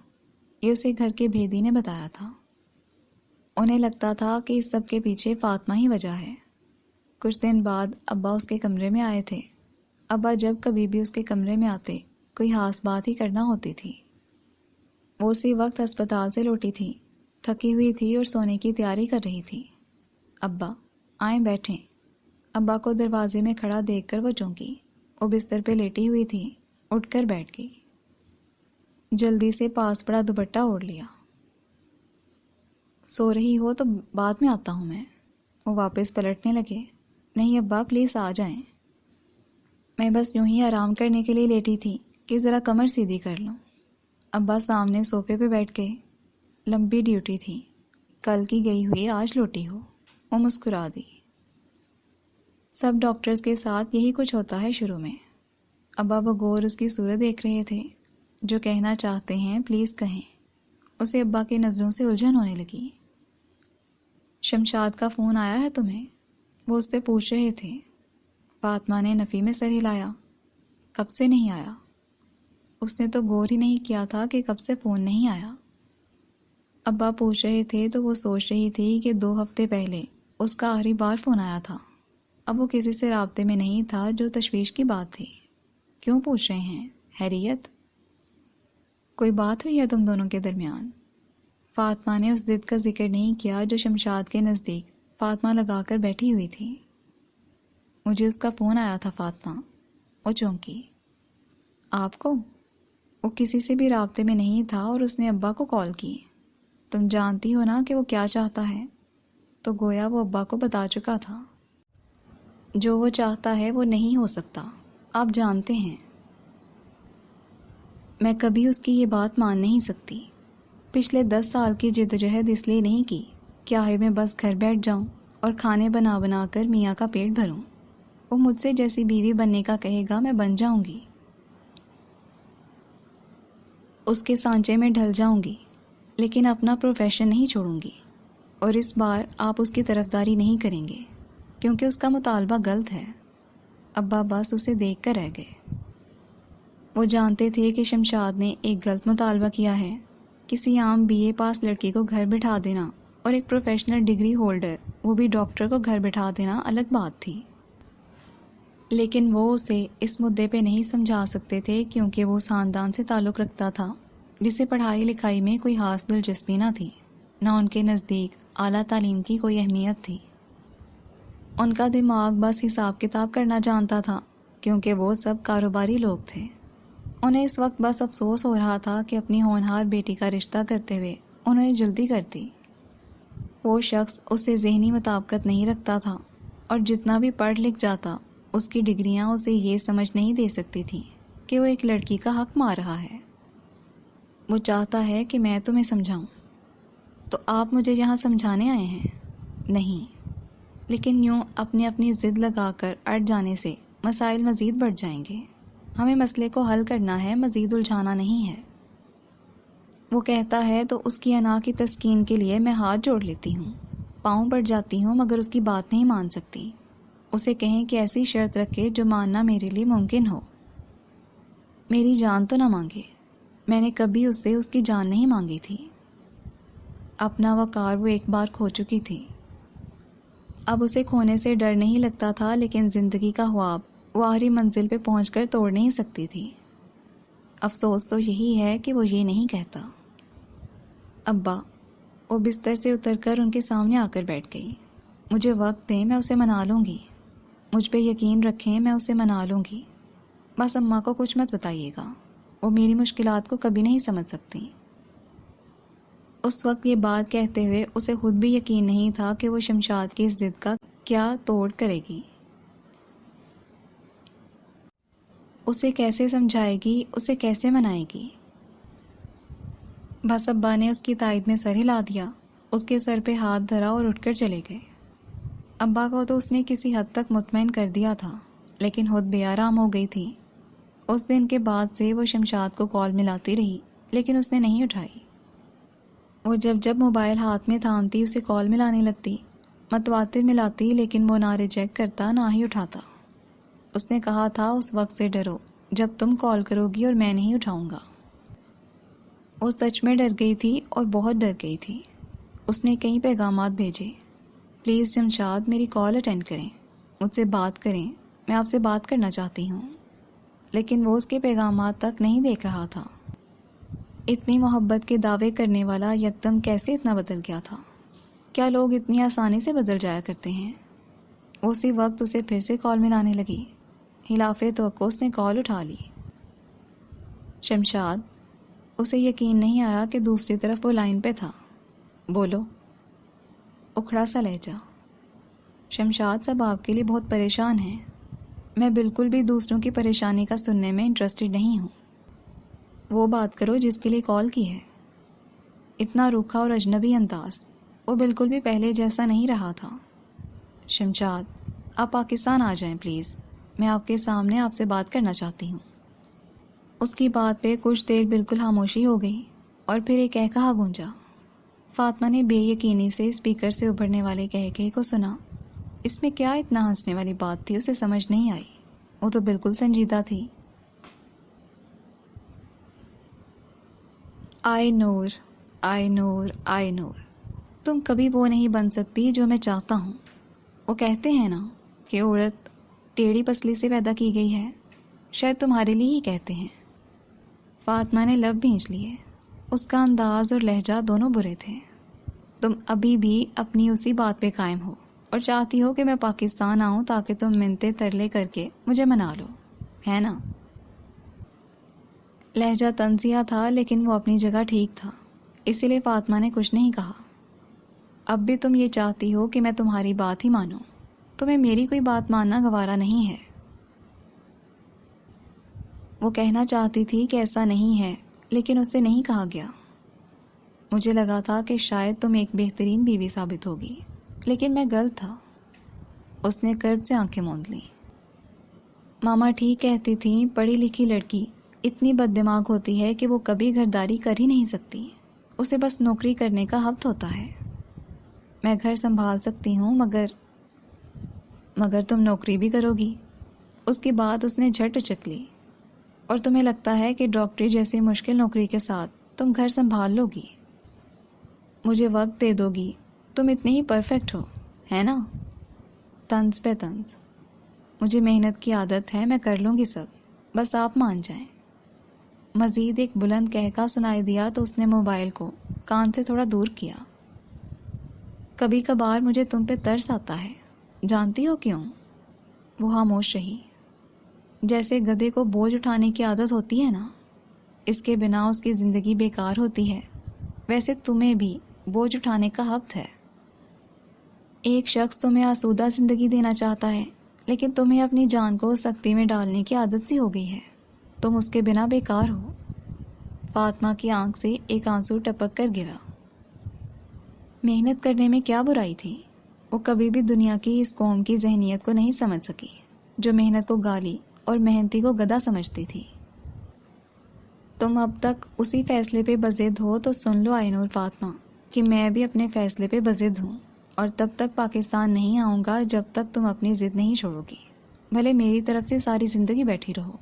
یہ اسے گھر کے بھیدی نے بتایا تھا۔ انہیں لگتا تھا کہ اس سب کے پیچھے فاطمہ ہی وجہ ہے۔ کچھ دن بعد ابا اس کے کمرے میں آئے تھے۔ ابا جب کبھی بھی اس کے کمرے میں آتے، کوئی خاص بات ہی کرنا ہوتی تھی۔ وہ اسی وقت ہسپتال سے لوٹی تھی، تھکی ہوئی تھی اور سونے کی تیاری کر رہی تھی۔ ابا آئیں بیٹھیں۔ ابا کو دروازے میں کھڑا دیکھ کر وہ چونکی۔ وہ بستر پہ لیٹی ہوئی تھی، اٹھ کر بیٹھ گئی۔ جلدی سے پاس پڑا دوپٹہ اوڑھ لیا۔ سو رہی ہو تو بعد میں آتا ہوں میں۔ وہ واپس پلٹنے لگے۔ نہیں ابا پلیز آ جائیں۔ میں بس یوں ہی آرام کرنے کے لیے لیٹی تھی کہ ذرا کمر سیدھی کر لوں۔ ابا سامنے صوفے پہ بیٹھ گئے۔ لمبی ڈیوٹی تھی، کل کی گئی ہوئی آج لوٹی ہو۔ وہ مسکرا دی۔ سب ڈاکٹرز کے ساتھ یہی کچھ ہوتا ہے شروع میں۔ ابا بغور اس کی صورت دیکھ رہے تھے. جو کہنا چاہتے ہیں پلیز کہیں. اسے ابا کی نظروں سے الجھن ہونے لگی. شمشاد کا فون آیا ہے تمہیں؟ وہ اس سے پوچھ رہے تھے. فاطمہ نے نفی میں سر ہلایا. کب سے نہیں آیا؟ اس نے تو غور ہی نہیں کیا تھا کہ کب سے فون نہیں آیا. ابا پوچھ رہے تھے تو وہ سوچ رہی تھی کہ 2 ہفتے پہلے اس کا آخری بار فون آیا تھا. اب وہ کسی سے رابطے میں نہیں تھا، جو تشویش کی بات تھی. کیوں پوچھ رہے ہیں؟ خیریت؟ کوئی بات ہوئی ہے تم دونوں کے درمیان؟ فاطمہ نے اس ضد کا ذکر نہیں کیا جو شمشاد کے نزدیک فاطمہ لگا کر بیٹھی ہوئی تھی. مجھے اس کا فون آیا تھا فاطمہ. وہ چونکی. آپ کو؟ وہ کسی سے بھی رابطے میں نہیں تھا اور اس نے ابا کو کال کی. تم جانتی ہو نا کہ وہ کیا چاہتا ہے؟ تو گویا وہ ابا کو بتا چکا تھا. جو وہ چاہتا ہے وہ نہیں ہو سکتا، آپ جانتے ہیں. میں کبھی اس کی یہ بات مان نہیں سکتی. پچھلے 10 سال کی جدوجہد اس لیے نہیں کی کہ آخر میں بس گھر بیٹھ جاؤں اور کھانے بنا بنا کر میاں کا پیٹ بھروں. وہ مجھ سے جیسی بیوی بننے کا کہے گا میں بن جاؤں گی، اس کے سانچے میں ڈھل جاؤں گی، لیکن اپنا پروفیشن نہیں چھوڑوں گی. اور اس بار آپ اس کی طرفداری نہیں کریں گے کیونکہ اس کا مطالبہ غلط ہے. ابا بس اسے دیکھ کر رہ گئے. وہ جانتے تھے کہ شمشاد نے ایک غلط مطالبہ کیا ہے. کسی عام BA پاس لڑکی کو گھر بٹھا دینا اور ایک پروفیشنل ڈگری ہولڈر، وہ بھی ڈاکٹر، کو گھر بٹھا دینا الگ بات تھی. لیکن وہ اسے اس مدعے پہ نہیں سمجھا سکتے تھے کیونکہ وہ اس خاندان سے تعلق رکھتا تھا جسے پڑھائی لکھائی میں کوئی خاص دلچسپی نہ تھی، نہ ان کے نزدیک اعلیٰ تعلیم کی کوئی اہمیت تھی. ان کا دماغ بس حساب کتاب کرنا جانتا تھا کیونکہ وہ سب کاروباری لوگ تھے. انہیں اس وقت بس افسوس ہو رہا تھا کہ اپنی ہونہار بیٹی کا رشتہ کرتے ہوئے انہیں جلدی کر دی. وہ شخص اس سے ذہنی مطابقت نہیں رکھتا تھا اور جتنا بھی پڑھ لکھ جاتا اس کی ڈگریاں اسے یہ سمجھ نہیں دے سکتی تھیں کہ وہ ایک لڑکی کا حق مار رہا ہے. وہ چاہتا ہے کہ میں تمہیں سمجھاؤں. تو آپ مجھے یہاں سمجھانے آئے ہیں؟ نہیں، لیکن یوں اپنی ضد لگا کر اٹ جانے سے مسائل مزید بڑھ جائیں گے. ہمیں مسئلے کو حل کرنا ہے، مزید الجھانا نہیں ہے. وہ کہتا ہے تو اس کی انا کی تسکین کے لیے میں ہاتھ جوڑ لیتی ہوں، پاؤں پڑ جاتی ہوں، مگر اس کی بات نہیں مان سکتی. اسے کہیں کہ ایسی شرط رکھے جو ماننا میرے لیے ممکن ہو. میری جان تو نہ مانگے. میں نے کبھی اس سے اس کی جان نہیں مانگی تھی. اپنا وقار وہ ایک بار کھو چکی تھی. اب اسے کھونے سے ڈر نہیں لگتا تھا، لیکن زندگی کا خواب وہ آخری منزل پہ پہنچ کر توڑ نہیں سکتی تھی. افسوس تو یہی ہے کہ وہ یہ نہیں کہتا. ابا، وہ بستر سے اتر کر ان کے سامنے آ کر بیٹھ گئی. مجھے وقت دیں، میں اسے منا لوں گی. مجھ پہ یقین رکھیں، میں اسے منا لوں گی. بس اماں کو کچھ مت بتائیے گا، وہ میری مشکلات کو کبھی نہیں سمجھ سکتی. اس وقت یہ بات کہتے ہوئے اسے خود بھی یقین نہیں تھا کہ وہ شمشاد کی اس ضد کا کیا توڑ کرے گی. اسے کیسے سمجھائے گی، اسے کیسے منائے گی. بس ابا نے اس کی تائید میں سر ہلا دیا، اس کے سر پہ ہاتھ دھرا اور اٹھ کر چلے گئے. ابا کو تو اس نے کسی حد تک مطمئن کر دیا تھا، لیکن خود بے آرام ہو گئی تھی. اس دن کے بعد سے وہ شمشاد کو کال ملاتی رہی، لیکن اس نے نہیں اٹھائی. وہ جب موبائل ہاتھ میں تھامتی اسے کال ملانے لگتی، متواتر ملاتی، لیکن وہ نہ ریجیکٹ کرتا نہ ہی اٹھاتا. اس نے کہا تھا اس وقت سے ڈرو جب تم کال کرو گی اور میں نہیں اٹھاؤں گا. وہ سچ میں ڈر گئی تھی اور بہت ڈر گئی تھی. اس نے کئی پیغامات بھیجے، پلیز شمشاد میری کال اٹینڈ کریں، مجھ سے بات کریں، میں آپ سے بات کرنا چاہتی ہوں. لیکن وہ اس کے پیغامات تک نہیں دیکھ رہا تھا. اتنی محبت کے دعوے کرنے والا یکدم کیسے اتنا بدل گیا تھا؟ کیا لوگ اتنی آسانی سے بدل جایا کرتے ہیں؟ اسی وقت اسے پھر سے کال ملانے لگی. خلاف توقع اس نے کال اٹھا لی. شمشاد. اسے یقین نہیں آیا کہ دوسری طرف وہ لائن پہ تھا. بولو. اکھڑا سا لہجہ. شمشاد صاحب آپ کے لیے بہت پریشان ہیں. میں بالکل بھی دوسروں کی پریشانی کا سننے میں انٹرسٹڈ نہیں ہوں. وہ بات کرو جس کے لیے کال کی ہے. اتنا روکھا اور اجنبی انداز، وہ بالکل بھی پہلے جیسا نہیں رہا تھا. شمشاد، آپ پاکستان آ جائیں پلیز. میں آپ کے سامنے آپ سے بات کرنا چاہتی ہوں۔ اس کی بات پہ کچھ دیر بالکل خاموشی ہو گئی اور پھر ایک کہا گونجا۔ فاطمہ نے بے یقینی سے اسپیکر سے ابھرنے والے کہے کو سنا۔ اس میں کیا اتنا ہنسنے والی بات تھی اسے سمجھ نہیں آئی، وہ تو بالکل سنجیدہ تھی۔ آئی نور آئی نور آئی نور، تم کبھی وہ نہیں بن سکتی جو میں چاہتا ہوں۔ وہ کہتے ہیں نا کہ عورت ٹیڑھی پسلی سے پیدا کی گئی ہے، شاید تمہارے لیے ہی کہتے ہیں۔ فاطمہ نے لب بھینچ لیے، اس کا انداز اور لہجہ دونوں برے تھے۔ تم ابھی بھی اپنی اسی بات پہ قائم ہو اور چاہتی ہو کہ میں پاکستان آؤں تاکہ تم منتیں ترلے کر کے مجھے منا لو، ہے نا؟ لہجہ طنزیہ تھا لیکن وہ اپنی جگہ ٹھیک تھا، اسی لیے فاطمہ نے کچھ نہیں کہا۔ اب بھی تم یہ چاہتی ہو کہ میں تمہاری بات ہی مانوں، تمہیں میری کوئی بات ماننا گوارا نہیں ہے۔ وہ کہنا چاہتی تھی کہ ایسا نہیں ہے، لیکن اس سے نہیں کہا گیا۔ مجھے لگا تھا کہ شاید تم ایک بہترین بیوی ثابت ہوگی، لیکن میں غلط تھا۔ اس نے کرب سے آنکھیں موند لیں۔ ماما ٹھیک کہتی تھیں، پڑھی لکھی لڑکی اتنی بد دماغ ہوتی ہے کہ وہ کبھی گھرداری کر ہی نہیں سکتی، اسے بس نوکری کرنے کا حق ہوتا ہے۔ میں گھر سنبھال سکتی ہوں مگر تم نوکری بھی کرو گی۔ اس کی بات اس نے جھٹ اچک لی۔ اور تمہیں لگتا ہے کہ ڈاکٹری جیسی مشکل نوکری کے ساتھ تم گھر سنبھال لو گی؟ مجھے وقت دے دو گی، تم اتنے ہی پرفیکٹ ہو، ہے نا؟ طنز پہ طنز۔ مجھے محنت کی عادت ہے، میں کر لوں گی سب، بس آپ مان جائیں۔ مزید ایک بلند کہکا سنائی دیا تو اس نے موبائل کو کان سے تھوڑا دور کیا۔ کبھی کبھار مجھے تم پہ ترس آتا ہے، جانتی ہو کیوں؟ وہ خاموش رہی۔ جیسے گدھے کو بوجھ اٹھانے کی عادت ہوتی ہے نا، اس کے بنا اس کی زندگی بیکار ہوتی ہے، ویسے تمہیں بھی بوجھ اٹھانے کا حق ہے۔ ایک شخص تمہیں آسودہ زندگی دینا چاہتا ہے، لیکن تمہیں اپنی جان کو سختی میں ڈالنے کی عادت سی ہو گئی ہے، تم اس کے بنا بیکار ہو۔ فاطمہ کی آنکھ سے ایک آنسو ٹپک کر گرا۔ محنت کرنے میں کیا برائی تھی؟ وہ کبھی بھی دنیا کی اس قوم کی ذہنیت کو نہیں سمجھ سکی، جو محنت کو گالی اور محنتی کو گدھا سمجھتی تھی۔ تم اب تک اسی فیصلے پہ بضد ہو تو سن لو آئی نور فاطمہ کہ میں بھی اپنے فیصلے پہ بضد ہوں، اور تب تک پاکستان نہیں آؤں گا جب تک تم اپنی ضد نہیں چھوڑو گی، بھلے میری طرف سے ساری زندگی بیٹھی رہو۔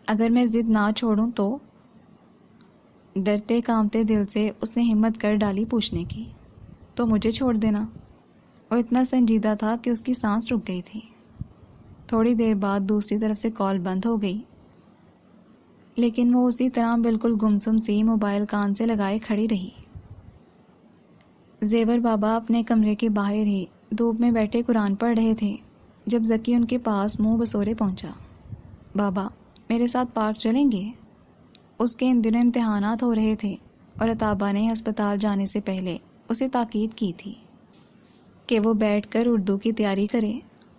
اگر میں ضد نہ چھوڑوں تو؟ ڈرتے کانپتے دل سے اس نے ہمت کر ڈالی پوچھنے کی۔ تو مجھے چھوڑ دینا۔ وہ اتنا سنجیدہ تھا کہ اس کی سانس رک گئی تھی۔ تھوڑی دیر بعد دوسری طرف سے کال بند ہو گئی، لیکن وہ اسی طرح بالکل گمسم سی موبائل کان سے لگائے کھڑی رہی۔ زیور بابا اپنے کمرے کے باہر ہی دھوپ میں بیٹھے قرآن پڑھ رہے تھے جب ذکی ان کے پاس منہ بسورے پہنچا۔ بابا میرے ساتھ پارک چلیں گے؟ اس کے ان دنوں امتحانات ہو رہے تھے اور عطابہ نے ہسپتال جانے سے پہلے اسے تاکید کی تھی کہ وہ بیٹھ کر اردو کی تیاری کرے،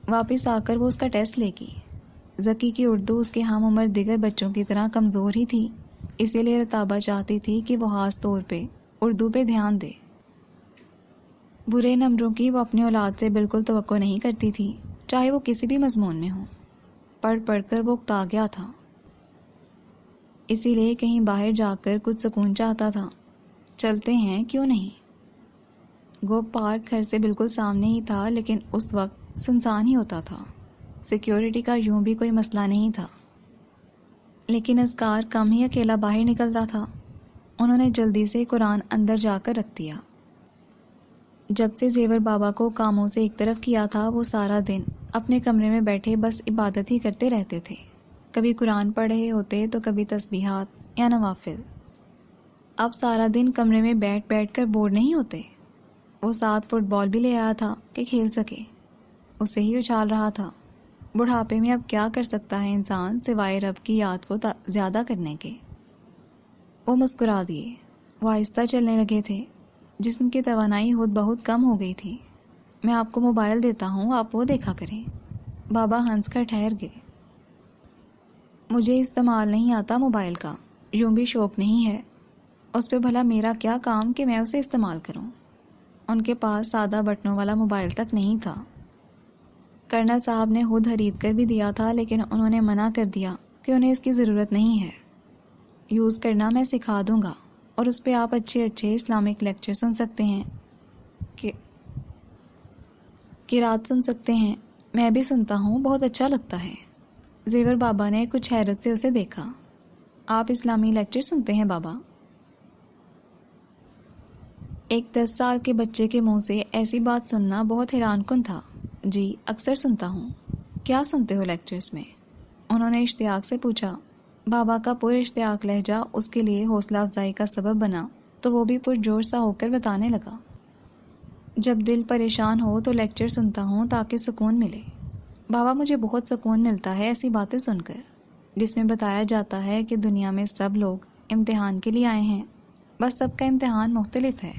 واپس آ کر وہ اس کا ٹیسٹ لے گی۔ ذکی کی اردو اس کے ہم عمر دیگر بچوں کی طرح کمزور ہی تھی، اسی لیے عطابہ چاہتی تھی کہ وہ خاص طور پہ اردو پہ دھیان دے۔ برے نمبروں کی وہ اپنی اولاد سے بالکل توقع نہیں کرتی تھی، چاہے وہ کسی بھی مضمون میں ہو۔ پڑھ پڑھ کر وہ اکتا گیا تھا، اسی لیے کہیں باہر جا کر کچھ سکون چاہتا تھا۔ چلتے ہیں کیوں نہیں؟ گو پارک گھر سے بالکل سامنے ہی تھا، لیکن اس وقت سنسان ہی ہوتا تھا۔ سیکیورٹی کا یوں بھی کوئی مسئلہ نہیں تھا، لیکن اذکار کم ہی اکیلا باہر نکلتا تھا۔ انہوں نے جلدی سے قرآن اندر جا کر رکھ دیا۔ جب سے زیور بابا کو کاموں سے ایک طرف کیا تھا، وہ سارا دن اپنے کمرے میں بیٹھے بس عبادت ہی کرتے رہتے تھے، کبھی قرآن پڑھ رہے ہوتے تو کبھی تسبیحات یا نوافل۔ اب سارا دن کمرے میں بیٹھ بیٹھ کر بور نہیں ہوتے۔ وہ 7 فٹ بال بھی لے آیا تھا کہ کھیل سکے، اسے ہی اچھال رہا تھا۔ بڑھاپے میں اب کیا کر سکتا ہے انسان سوائے رب کی یاد کو زیادہ کرنے کے؟ وہ مسکرا دیے۔ وہ آہستہ چلنے لگے تھے، جسم کی توانائی خود بہت کم ہو گئی تھی۔ میں آپ کو موبائل دیتا ہوں، آپ وہ دیکھا کریں۔ بابا ہنس کر ٹھہر گئے۔ مجھے استعمال نہیں آتا موبائل کا، یوں بھی شوق نہیں ہے، اس پہ بھلا میرا کیا کام کہ میں اسے استعمال کروں۔ ان کے پاس سادہ بٹنوں والا موبائل تک نہیں تھا۔ کرنل صاحب نے خود خرید کر بھی دیا تھا، لیکن انہوں نے منع کر دیا کہ انہیں اس کی ضرورت نہیں ہے۔ یوز کرنا میں سکھا دوں گا، اور اس پہ آپ اچھے اسلامک لیکچر سن سکتے ہیں، قرات سن سکتے ہیں۔ میں بھی سنتا ہوں، بہت اچھا لگتا ہے۔ زیور بابا نے کچھ حیرت سے اسے دیکھا۔ آپ اسلامی لیکچر سنتے ہیں بابا؟ ایک 10 سال کے بچے کے منہ سے ایسی بات سننا بہت حیران کن تھا۔ جی اکثر سنتا ہوں۔ کیا سنتے ہو لیکچرز میں؟ انہوں نے اشتیاق سے پوچھا۔ بابا کا پر اشتیاق لہجہ اس کے لیے حوصلہ افزائی کا سبب بنا، تو وہ بھی پرجوش سا ہو کر بتانے لگا۔ جب دل پریشان ہو تو لیکچر سنتا ہوں تاکہ سکون ملے۔ بابا مجھے بہت سکون ملتا ہے ایسی باتیں سن کر، جس میں بتایا جاتا ہے کہ دنیا میں سب لوگ امتحان کے لیے آئے ہیں، بس سب کا امتحان مختلف ہے،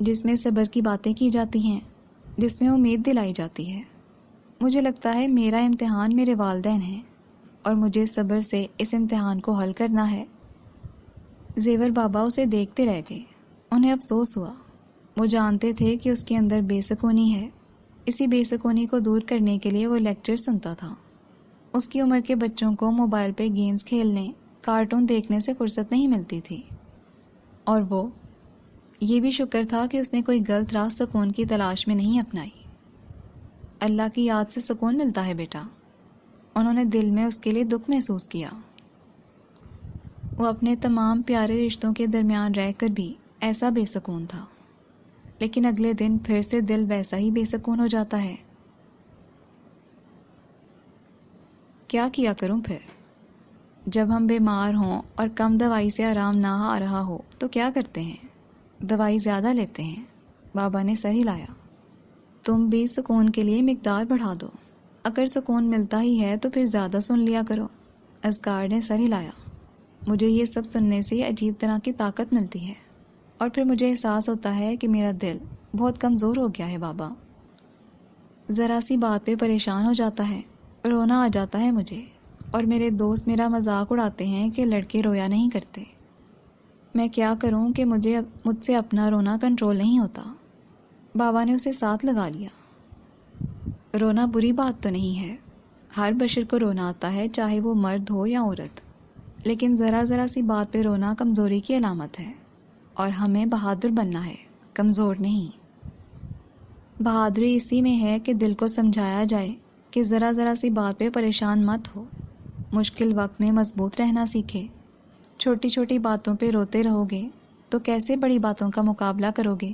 جس میں صبر کی باتیں کی جاتی ہیں، جس میں امید دلائی جاتی ہے۔ مجھے لگتا ہے میرا امتحان میرے والدین ہیں، اور مجھے صبر سے اس امتحان کو حل کرنا ہے۔ زیور بابا اسے دیکھتے رہ گئے۔ انہیں افسوس ہوا۔ وہ جانتے تھے کہ اس کے اندر بے سکونی ہے۔ اسی بے سکونی کو دور کرنے کے لیے وہ لیکچر سنتا تھا۔ اس کی عمر کے بچوں کو موبائل پہ گیمز کھیلنے، کارٹون دیکھنے سے فرصت نہیں ملتی تھی، اور وہ یہ بھی شکر تھا کہ اس نے کوئی غلط راہ سکون کی تلاش میں نہیں اپنائی۔ اللہ کی یاد سے سکون ملتا ہے بیٹا۔ انہوں نے دل میں اس کے لیے دکھ محسوس کیا۔ وہ اپنے تمام پیارے رشتوں کے درمیان رہ کر بھی ایسا بے سکون تھا، لیکن اگلے دن پھر سے دل ویسا ہی بے سکون ہو جاتا ہے۔ کیا کیا کروں پھر؟ جب ہم بیمار ہوں اور کم دوائی سے آرام نہ آ رہا ہو تو کیا کرتے ہیں؟ دوائی زیادہ لیتے ہیں۔ بابا نے سر ہلایا۔ تم بھی سکون کے لیے مقدار بڑھا دو۔ اگر سکون ملتا ہی ہے تو پھر زیادہ سن لیا کرو۔ اذکار نے سر ہلایا۔ مجھے یہ سب سننے سے عجیب طرح کی طاقت ملتی ہے، اور پھر مجھے احساس ہوتا ہے کہ میرا دل بہت کمزور ہو گیا ہے بابا۔ ذرا سی بات پہ پریشان ہو جاتا ہے، رونا آ جاتا ہے مجھے، اور میرے دوست میرا مذاق اڑاتے ہیں کہ لڑکے رویا نہیں کرتے۔ میں کیا کروں کہ مجھ سے اپنا رونا کنٹرول نہیں ہوتا۔ بابا نے اسے ساتھ لگا لیا۔ رونا بری بات تو نہیں ہے، ہر بشر کو رونا آتا ہے، چاہے وہ مرد ہو یا عورت، لیکن ذرا سی بات پہ رونا کمزوری کی علامت ہے، اور ہمیں بہادر بننا ہے، کمزور نہیں۔ بہادری اسی میں ہے کہ دل کو سمجھایا جائے کہ ذرا سی بات پہ پریشان مت ہو، مشکل وقت میں مضبوط رہنا سیکھے۔ چھوٹی چھوٹی باتوں پہ روتے رہو گے تو کیسے بڑی باتوں کا مقابلہ کرو گے؟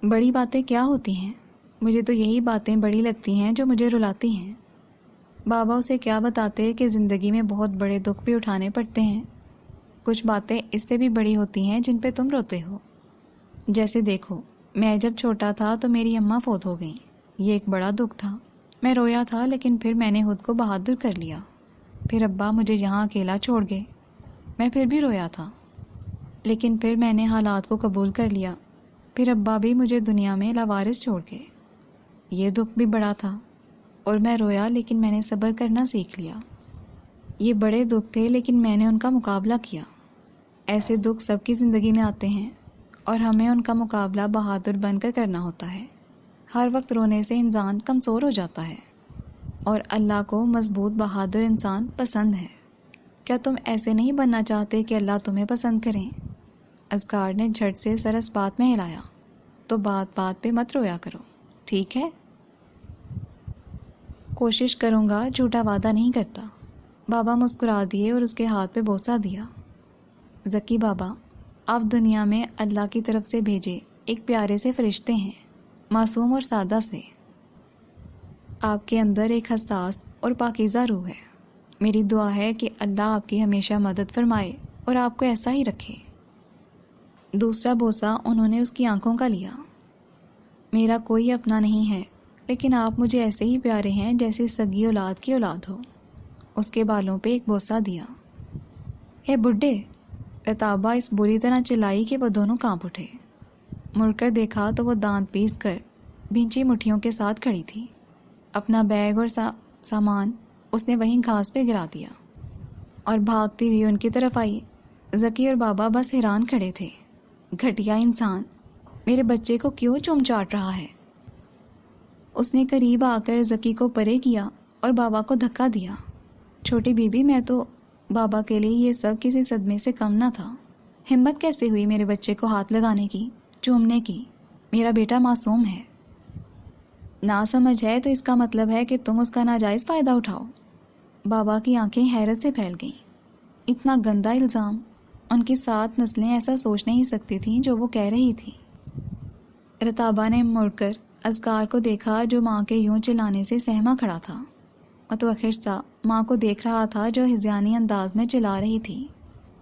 بڑی باتیں کیا ہوتی ہیں؟ مجھے تو یہی باتیں بڑی لگتی ہیں جو مجھے رلاتی ہیں۔ بابا اسے کیا بتاتے کہ زندگی میں بہت بڑے دکھ بھی اٹھانے پڑتے ہیں۔ کچھ باتیں اس سے بھی بڑی ہوتی ہیں جن پہ تم روتے ہو۔ جیسے دیکھو، میں جب چھوٹا تھا تو میری اماں فوت ہو گئیں۔ یہ ایک بڑا دکھ تھا۔ میں رویا تھا، لیکن پھر میں نے خود کو بہادر کر لیا۔ پھر ابا مجھے یہاں اکیلا چھوڑ گئے۔ میں پھر بھی رویا تھا، لیکن پھر میں نے حالات کو قبول کر لیا۔ پھر ابا بھی مجھے دنیا میں لاوارث چھوڑ گئے۔ یہ دکھ بھی بڑا تھا، اور میں رویا، لیکن میں نے صبر کرنا سیکھ لیا۔ یہ بڑے دکھ تھے، لیکن میں نے ان کا مقابلہ کیا۔ ایسے دکھ سب کی زندگی میں آتے ہیں، اور ہمیں ان کا مقابلہ بہادر بن کر کرنا ہوتا ہے۔ ہر وقت رونے سے انسان کمزور ہو جاتا ہے، اور اللہ کو مضبوط بہادر انسان پسند ہے۔ کیا تم ایسے نہیں بننا چاہتے کہ اللہ تمہیں پسند کریں؟ اذکار نے جھٹ سے سر اس بات میں ہلایا۔ تو بات پہ مت رویا کرو، ٹھیک ہے؟ کوشش کروں گا، جھوٹا وعدہ نہیں کرتا۔ بابا مسکرا دیے اور اس کے ہاتھ پہ بوسہ دیا۔ ذکی بابا، آپ دنیا میں اللہ کی طرف سے بھیجے ایک پیارے سے فرشتے ہیں، معصوم اور سادہ سے۔ آپ کے اندر ایک حساس اور پاکیزہ روح ہے۔ میری دعا ہے کہ اللہ آپ کی ہمیشہ مدد فرمائے اور آپ کو ایسا ہی رکھے۔ دوسرا بوسہ انہوں نے اس کی آنکھوں کا لیا۔ میرا کوئی اپنا نہیں ہے، لیکن آپ مجھے ایسے ہی پیارے ہیں جیسے سگی اولاد کی اولاد ہو۔ اس کے بالوں پہ ایک بوسہ دیا۔ اے بڈھے! رتابہ اس بری طرح چلائی کہ وہ دونوں کانپ اٹھے۔ مڑ کر دیکھا تو وہ دانت پیس کر بھینچی مٹھیوں کے ساتھ کھڑی تھی۔ اپنا بیگ اور سامان اس نے وہیں گھاس پہ گرا دیا اور بھاگتی ہوئی ان کی طرف آئی۔ ذکی اور بابا بس حیران کھڑے تھے۔ گھٹیا انسان، میرے بچے کو کیوں چوم چاٹ رہا ہے؟ اس نے قریب آ کر ذکی کو پرے کیا اور بابا کو دھکا دیا۔ چھوٹی بی بی، میں تو بابا کے لیے یہ سب کسی صدمے سے کم نہ تھا۔ ہمت کیسے ہوئی میرے بچے کو ہاتھ لگانے کی، چومنے کی؟ میرا بیٹا معصوم ہے۔ نا سمجھ ہے تو اس کا مطلب ہے کہ تم اس کا ناجائز فائدہ اٹھاؤ۔ بابا کی آنکھیں حیرت سے پھیل گئیں۔ اتنا گندا الزام! ان کی 7 نسلیں ایسا سوچ نہیں سکتی تھیں جو وہ کہہ رہی تھی۔ رتابہ نے مڑ کر اذکار کو دیکھا جو ماں کے یوں چلانے سے سہما کھڑا تھا۔ متوخر سا ماں کو دیکھ رہا تھا جو ہذیانی انداز میں چلا رہی تھی۔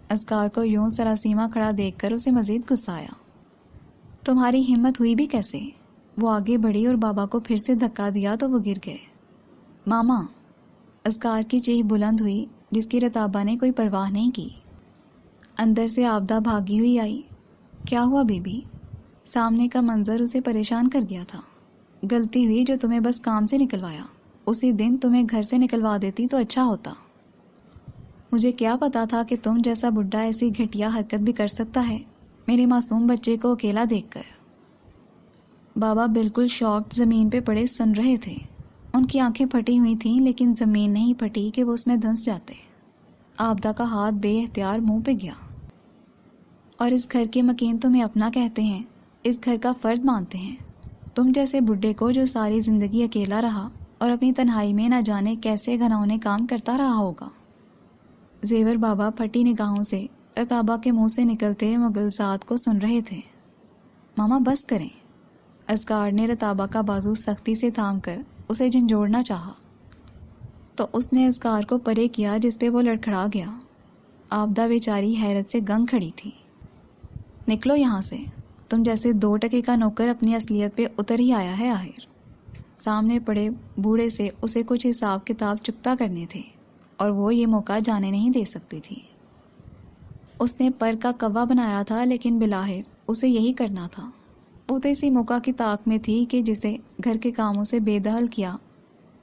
اذکار کو یوں سراسیمہ کھڑا دیکھ کر اسے مزید غصہ آیا۔ تمہاری ہمت ہوئی بھی کیسے؟ وہ آگے بڑھی اور بابا کو پھر سے دھکا دیا تو وہ گر گئے۔ ماما! اذکار کی چیخ بلند ہوئی جس کی رتابہ نے کوئی پرواہ نہیں کی۔ اندر سے آبدہ بھاگی ہوئی آئی۔ کیا ہوا بی بی؟ سامنے کا منظر اسے پریشان کر گیا تھا۔ غلطی ہوئی جو تمہیں بس کام سے نکلوایا، اسی دن تمہیں گھر سے نکلوا دیتی تو اچھا ہوتا۔ مجھے کیا پتا تھا کہ تم جیسا بڈھا ایسی گھٹیا حرکت بھی کر سکتا ہے میرے معصوم بچے کو اکیلا دیکھ کر۔ بابا بالکل شاکڈ زمین پہ پڑے سن رہے تھے۔ ان کی آنکھیں پھٹی ہوئی تھیں لیکن زمین نہیں پھٹی کہ وہ اس میں دھنس جاتے۔ آبدہ کا ہاتھ بے اختیار منہ پہ گیا۔ اور اس گھر کے مکین تمہیں اپنا کہتے ہیں، اس گھر کا فرد مانتے ہیں۔ تم جیسے بڈھے کو جو ساری زندگی اکیلا رہا اور اپنی تنہائی میں نہ جانے کیسے گھناؤنے کام کرتا رہا ہوگا۔ زیور بابا پھٹی نگاہوں سے رتابہ کے منہ سے نکلتے مغلزات کو سن رہے تھے۔ ماما بس کریں۔ اذکار نے رتابہ کا بازو سختی سے تھام کر اسے جھنجھوڑنا چاہا تو اس نے اذکار کو پرے کیا جس پہ وہ لڑکھڑا گیا۔ آبدہ بیچاری حیرت سے گنگ کھڑی تھی۔ نکلو یہاں سے، تم جیسے 2 ٹکے کا نوکر اپنی اصلیت پہ اتر ہی آیا ہے آخر۔ سامنے پڑے بوڑھے سے اسے کچھ حساب کتاب چکتا کرنے تھے اور وہ یہ موقع جانے نہیں دے سکتی تھی۔ اس نے پر کا کوا بنایا تھا لیکن بلاخر اسے یہی کرنا تھا۔ وہ تو اسی موقع کی طاق میں تھی کہ جسے گھر کے کاموں سے بے دخل کیا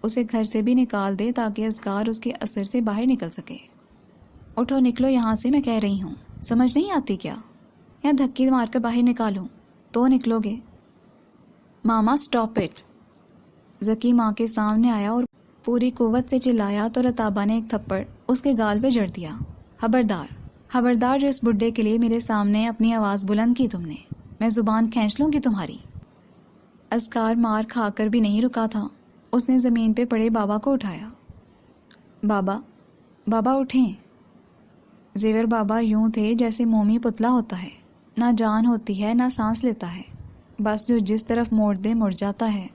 اسے گھر سے بھی نکال دے تاکہ اذکار اس کے اثر سے باہر نکل سکے۔ اٹھو، نکلو یہاں سے، میں کہہ رہی ہوں، سمجھ نہیں آتی کیا؟ یا دھکے مار کر باہر نکالوں تو نکلو گے؟ ماما سٹاپ اٹ! ذکی ماں کے سامنے آیا اور پوری قوت سے چلایا تو رتابہ نے ایک تھپڑ اس کے گال پہ جڑ دیا۔ خبردار، خبردار، جو اس بڈھے کے لیے میرے سامنے اپنی آواز بلند کی تم نے، میں زبان کھینچ لوں گی تمہاری۔ اذکار مار کھا کر بھی نہیں رکا تھا۔ اس نے زمین پہ پڑے بابا کو اٹھایا۔ بابا، بابا اٹھیں۔ زیور بابا یوں تھے جیسے مومی پتلا ہوتا ہے، نہ جان ہوتی ہے نہ سانس لیتا ہے، بس جو جس طرف موڑ دے مڑ جاتا ہے۔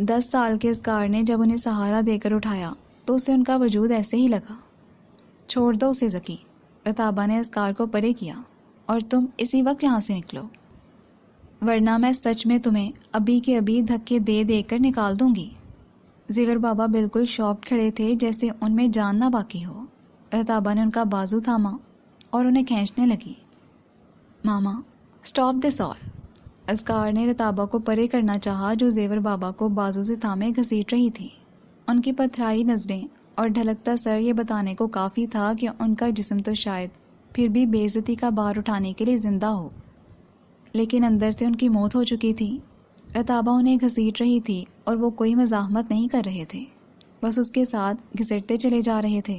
10 سال کے اذکار نے جب انہیں سہارا دے کر اٹھایا تو اسے ان کا وجود ایسے ہی لگا۔ چھوڑ دو اسے ذکی، رتابہ نے اذکار کو پرے کیا، اور تم اسی وقت یہاں سے نکلو، ورنہ میں سچ میں تمہیں ابھی کے ابھی دھکے دے دے کر نکال دوں گی۔ زیور بابا بالکل شاکڈ کھڑے تھے جیسے ان میں جان نہ باقی ہو۔ رتابہ نے ان کا بازو تھاما اور انہیں کھینچنے لگی۔ ماما سٹاپ دس آل! اذکار نے رتابہ کو پرے کرنا چاہا جو زیور بابا کو بازو سے تھامے گھسیٹ رہی تھی۔ ان کی پتھرائی نظریں اور ڈھلکتا سر یہ بتانے کو کافی تھا کہ ان کا جسم تو شاید پھر بھی بے عزتی کا بار اٹھانے کے لیے زندہ ہو، لیکن اندر سے ان کی موت ہو چکی تھی۔ رتابہ انہیں گھسیٹ رہی تھی اور وہ کوئی مزاحمت نہیں کر رہے تھے، بس اس کے ساتھ گھسیٹتے چلے جا رہے تھے۔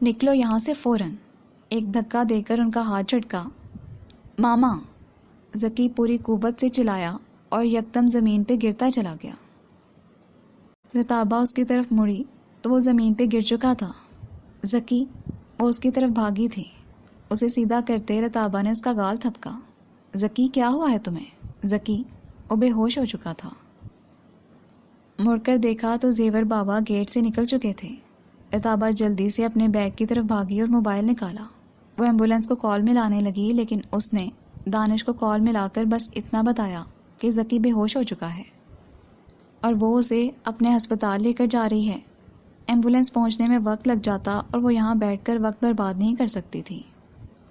نکلو یہاں سے فوراً! ایک دھکا دے کر ان کا ہاتھ جھٹکا۔ ماما! ذکی پوری قوت سے چلایا اور یکدم زمین پہ گرتا چلا گیا۔ رتابہ اس کی طرف مڑی تو وہ زمین پہ گر چکا تھا۔ ذکی! وہ اس کی طرف بھاگی تھی۔ اسے سیدھا کرتے رتابہ نے اس کا گال تھپکا۔ ذکی، کیا ہوا ہے تمہیں؟ ذکی وہ بے ہوش ہو چکا تھا۔ مڑ کر دیکھا تو زیور بابا گیٹ سے نکل چکے تھے۔ رتابہ جلدی سے اپنے بیگ کی طرف بھاگی اور موبائل نکالا۔ وہ ایمبولینس کو کال ملانے لگی لیکن اس نے دانش کو کال ملا کر بس اتنا بتایا کہ ذکی بے ہوش ہو چکا ہے اور وہ اسے اپنے ہسپتال لے کر جا رہی ہے۔ ایمبولینس پہنچنے میں وقت لگ جاتا اور وہ یہاں بیٹھ کر وقت برباد نہیں کر سکتی تھی۔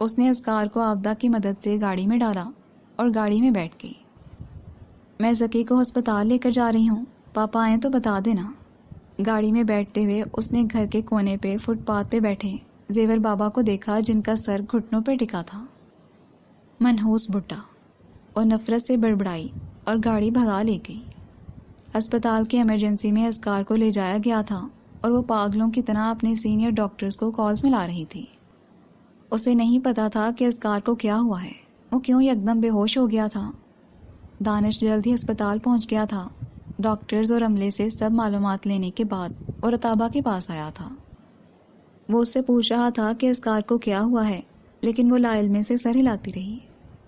اس نے اذکار کو آبدہ کی مدد سے گاڑی میں ڈالا اور گاڑی میں بیٹھ گئی۔ میں ذکی کو ہسپتال لے کر جا رہی ہوں، پاپا آئیں تو بتا دینا۔ گاڑی میں بیٹھتے ہوئے اس نے گھر کے کونے پہ فٹ پاتھ پہ بیٹھے زیور بابا کو دیکھا جن کا سر گھٹنوں پہ ٹکا تھا۔ منحوس بڈھا! اور نفرت سے بڑبڑائی اور گاڑی بھگا لے گئی۔ اسپتال کی ایمرجنسی میں اذکار کو لے جایا گیا تھا اور وہ پاگلوں کی طرح اپنے سینئر ڈاکٹرز کو کالز ملا رہی تھی۔ اسے نہیں پتا تھا کہ اذکار کو کیا ہوا ہے، وہ کیوں یکدم بے ہوش ہو گیا تھا۔ دانش جلد ہی اسپتال پہنچ گیا تھا۔ ڈاکٹرز اور عملے سے سب معلومات لینے کے بعد وہ رتابہ کے پاس آیا تھا۔ وہ اس سے پوچھ رہا تھا کہ اذکار کو کیا ہوا ہے، لیکن وہ لا علمی سے سر ہلاتی رہی۔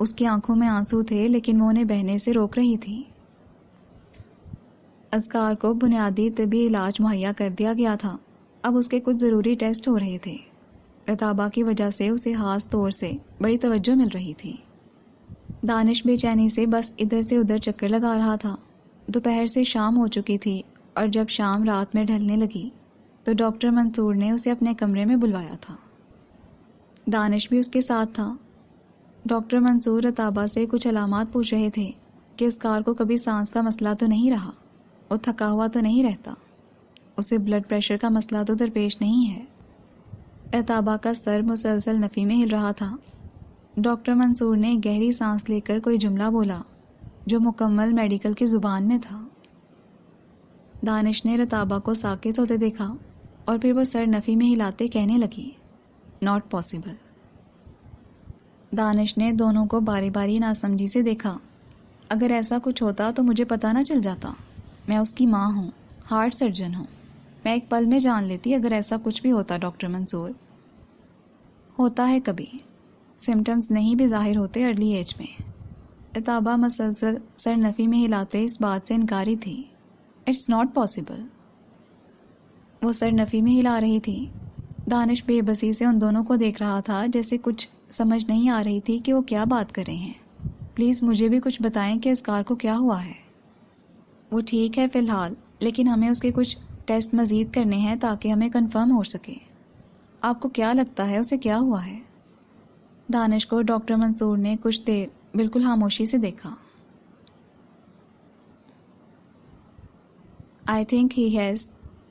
اس کی آنکھوں میں آنسو تھے لیکن وہ انہیں بہنے سے روک رہی تھی۔ اذکار کو بنیادی طبی علاج مہیا کر دیا گیا تھا۔ اب اس کے کچھ ضروری ٹیسٹ ہو رہے تھے۔ رتابہ کی وجہ سے اسے خاص طور سے بڑی توجہ مل رہی تھی۔ دانش بے چینی سے بس ادھر سے ادھر چکر لگا رہا تھا۔ دوپہر سے شام ہو چکی تھی اور جب شام رات میں ڈھلنے لگی تو ڈاکٹر منصور نے اسے اپنے کمرے میں بلوایا تھا۔ دانش بھی اس کے ساتھ تھا۔ ڈاکٹر منصور رتابہ سے کچھ علامات پوچھ رہے تھے کہ اذکار کو کبھی سانس کا مسئلہ تو نہیں رہا، وہ تھکا ہوا تو نہیں رہتا، اسے بلڈ پریشر کا مسئلہ تو درپیش نہیں ہے۔ رتابہ کا سر مسلسل نفی میں ہل رہا تھا۔ ڈاکٹر منصور نے گہری سانس لے کر کوئی جملہ بولا جو مکمل میڈیکل کی زبان میں تھا۔ دانش نے رتابہ کو ساکت ہوتے دیکھا اور پھر وہ سر نفی میں ہلاتے کہنے لگی، ناٹ پاسبل۔ دانش نے دونوں کو باری باری ناسمجھی سے دیکھا۔ اگر ایسا کچھ ہوتا تو مجھے پتہ نہ چل جاتا، میں اس کی ماں ہوں، ہارٹ سرجن ہوں، میں ایک پل میں جان لیتی اگر ایسا کچھ بھی ہوتا۔ ڈاکٹر منصور، ہوتا ہے کبھی، سمٹمز نہیں بھی ظاہر ہوتے ارلی ایج میں۔ رتابہ مسلسل سر نفی میں ہلاتے اس بات سے انکاری تھی، اٹس ناٹ پاسبل۔ وہ سر نفی میں ہلا رہی تھی۔ دانش بے بسی سے ان دونوں کو دیکھ رہا تھا، جیسے کچھ سمجھ نہیں آ رہی تھی کہ وہ کیا بات کر رہے ہیں۔ پلیز مجھے بھی کچھ بتائیں کہ اذکار کو کیا ہوا ہے۔ وہ ٹھیک ہے فی الحال، لیکن ہمیں اس کے کچھ ٹیسٹ مزید کرنے ہیں تاکہ ہمیں کنفرم ہو سکے۔ آپ کو کیا لگتا ہے اسے کیا ہوا ہے؟ دانش کو ڈاکٹر منصور نے کچھ دیر بالکل خاموشی سے دیکھا۔ I think he has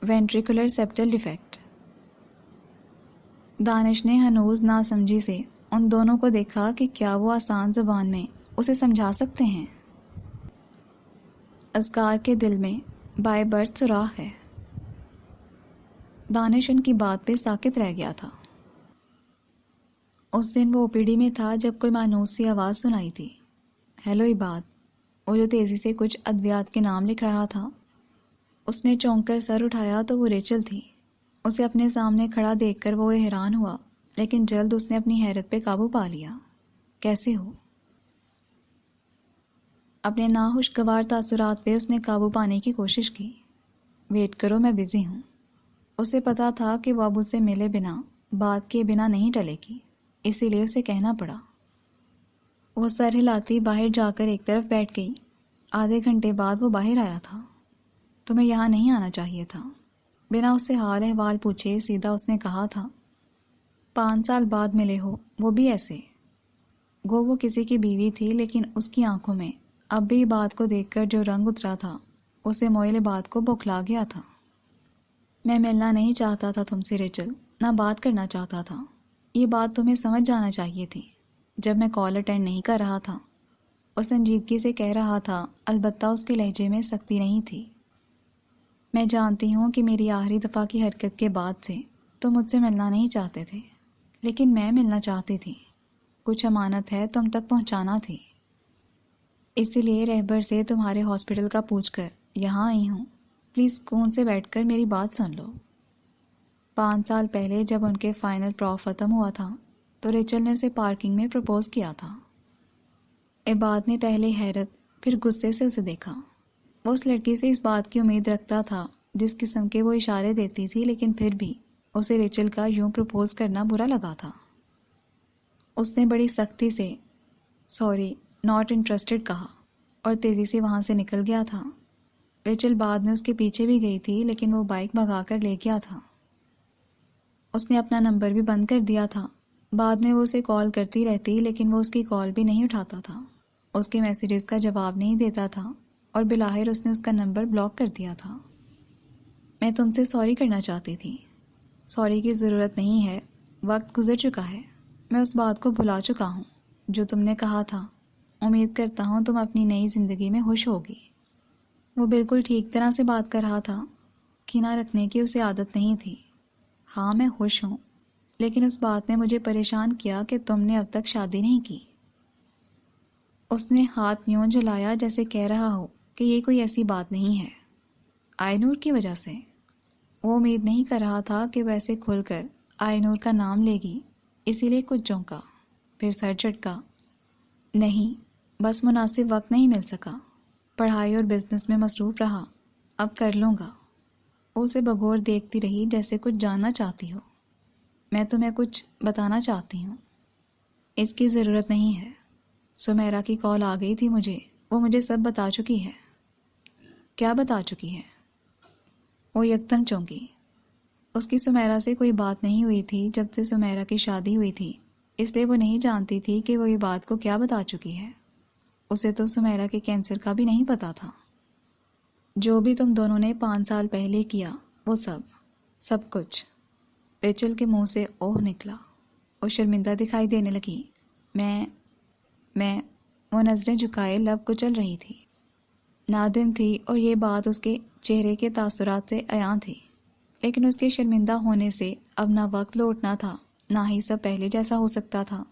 ventricular septal defect۔ دانش نے ہنوز ناسمجھی سے ان دونوں کو دیکھا کہ کیا وہ آسان زبان میں اسے سمجھا سکتے ہیں۔ اذکار کے دل میں بائی برتھ سوراخ ہے۔ دانش ان کی بات پہ ساکت رہ گیا تھا۔ اس دن وہ او پی ڈی میں تھا جب کوئی مانوس سی آواز سنائی تھی، ہیلو عباد، وہ جو تیزی سے کچھ ادویات کے نام لکھ رہا تھا۔ اس نے چونک کر سر اٹھایا تو وہ ریچل تھی۔ اسے اپنے سامنے کھڑا دیکھ کر وہ حیران ہوا، لیکن جلد اس نے اپنی حیرت پہ قابو پا لیا۔ کیسے ہو؟ اپنے ناخوشگوار تاثرات پہ اس نے قابو پانے کی کوشش کی۔ ویٹ کرو، میں بزی ہوں۔ اسے پتا تھا کہ وہ اب اسے ملے بنا، بات کیے بنا نہیں ٹلے گی، اسی لیے اسے کہنا پڑا۔ وہ سر ہلاتی باہر جا کر ایک طرف بیٹھ گئی۔ آدھے گھنٹے بعد وہ باہر آیا تھا۔ تمہیں یہاں نہیں آنا چاہیے تھا۔ بنا اس سے حال احوال پوچھے سیدھا اس نے کہا تھا۔ 5 سال بعد ملے ہو، وہ بھی ایسے۔ گو وہ کسی کی بیوی تھی، لیکن اس کی آنکھوں میں اب بھی بات کو دیکھ کر جو رنگ اترا تھا اسے موئل بات کو بوکھلا گیا تھا۔ میں ملنا نہیں چاہتا تھا تم سے ریچل، نہ بات کرنا چاہتا تھا۔ یہ بات تمہیں سمجھ جانا چاہیے تھی جب میں کال اٹینڈ نہیں کر رہا تھا۔ وہ سنجیدگی سے کہہ رہا تھا، البتہ اس کے لہجے میں سختی نہیں تھی۔ میں جانتی ہوں کہ میری آخری دفعہ کی حرکت کے بعد سے تم مجھ سے ملنا نہیں چاہتے تھے، لیکن میں ملنا چاہتی تھی۔ کچھ امانت ہے تم تک پہنچانا تھی، اسی لیے رہبر سے تمہارے ہاسپٹل کا پوچھ کر یہاں آئی ہوں۔ پلیز سکون سے بیٹھ کر میری بات سن لو۔ 5 سال پہلے جب ان کے فائنل پراف ختم ہوا تھا تو ریچل نے اسے پارکنگ میں پرپوز کیا تھا۔ عباد نے پہلے حیرت پھر غصے سے اسے دیکھا۔ وہ اس لڑکی سے اس بات کی امید رکھتا تھا جس قسم کے وہ اشارے دیتی تھی، لیکن پھر بھی اسے ریچل کا یوں پرپوز کرنا برا لگا تھا۔ اس نے بڑی سختی سے سوری ناٹ انٹرسٹڈ کہا اور تیزی سے وہاں سے نکل گیا تھا۔ ریچل بعد میں اس کے پیچھے بھی گئی تھی، لیکن وہ بائک بھگا کر لے گیا تھا۔ اس نے اپنا نمبر بھی بند کر دیا تھا۔ بعد میں وہ اسے کال کرتی رہتی، لیکن وہ اس کی کال بھی نہیں اٹھاتا تھا، اس کے میسیجز کا جواب نہیں دیتا تھا اور بالآخر اس نے اس کا نمبر بلاک کر دیا تھا۔ میں تم سے سوری کرنا چاہتی تھی۔ سوری کی ضرورت نہیں ہے، وقت گزر چکا ہے، میں اس بات کو بھلا چکا ہوں جو تم نے کہا تھا۔ امید کرتا ہوں تم اپنی نئی زندگی میں خوش ہوگی۔ وہ بالکل ٹھیک طرح سے بات کر رہا تھا. کینہ رکھنے کی اسے عادت نہیں تھی. ہاں میں خوش ہوں، لیکن اس بات نے مجھے پریشان کیا کہ تم نے اب تک شادی نہیں کی. اس نے ہاتھ یوں جلایا جیسے کہہ رہا ہو کہ یہ کوئی ایسی بات نہیں ہے. آئی نور کی وجہ سے. وہ امید نہیں کر رہا تھا کہ ویسے کھل کر آئی نور کا نام لے گی، اسی لیے کچھ چونکا، پھر سر جھٹکا. نہیں، بس مناسب وقت نہیں مل سکا. پڑھائی اور بزنس میں مصروف رہا. اب کر لوں گا. اسے بغور دیکھتی رہی جیسے کچھ جاننا چاہتی ہو. میں تمہیں کچھ بتانا چاہتی ہوں. اس کی ضرورت نہیں ہے. سمیرا کی کال آ گئی تھی مجھے، وہ مجھے سب بتا چکی ہے. کیا بتا چکی ہے؟ وہ یکدم چونکی. اس کی سمیرا سے کوئی بات نہیں ہوئی تھی جب سے سمیرا کی شادی ہوئی تھی، اس لیے وہ نہیں جانتی تھی کہ وہ یہ بات کو کیا بتا چکی ہے. اسے تو سمیرا کے کینسر کا بھی نہیں پتا تھا. جو بھی تم دونوں نے 5 سال پہلے کیا، وہ سب کچھ. ریچل کے منہ سے اوہ نکلا. وہ شرمندہ دکھائی دینے لگی. میں وہ نظریں جھکائے لب کچل رہی تھی. نادم تھی اور یہ بات اس کے چہرے کے تاثرات سے عیاں تھی، لیکن اس کے شرمندہ ہونے سے اب نہ وقت لوٹنا تھا، نہ ہی سب پہلے جیسا ہو سکتا تھا.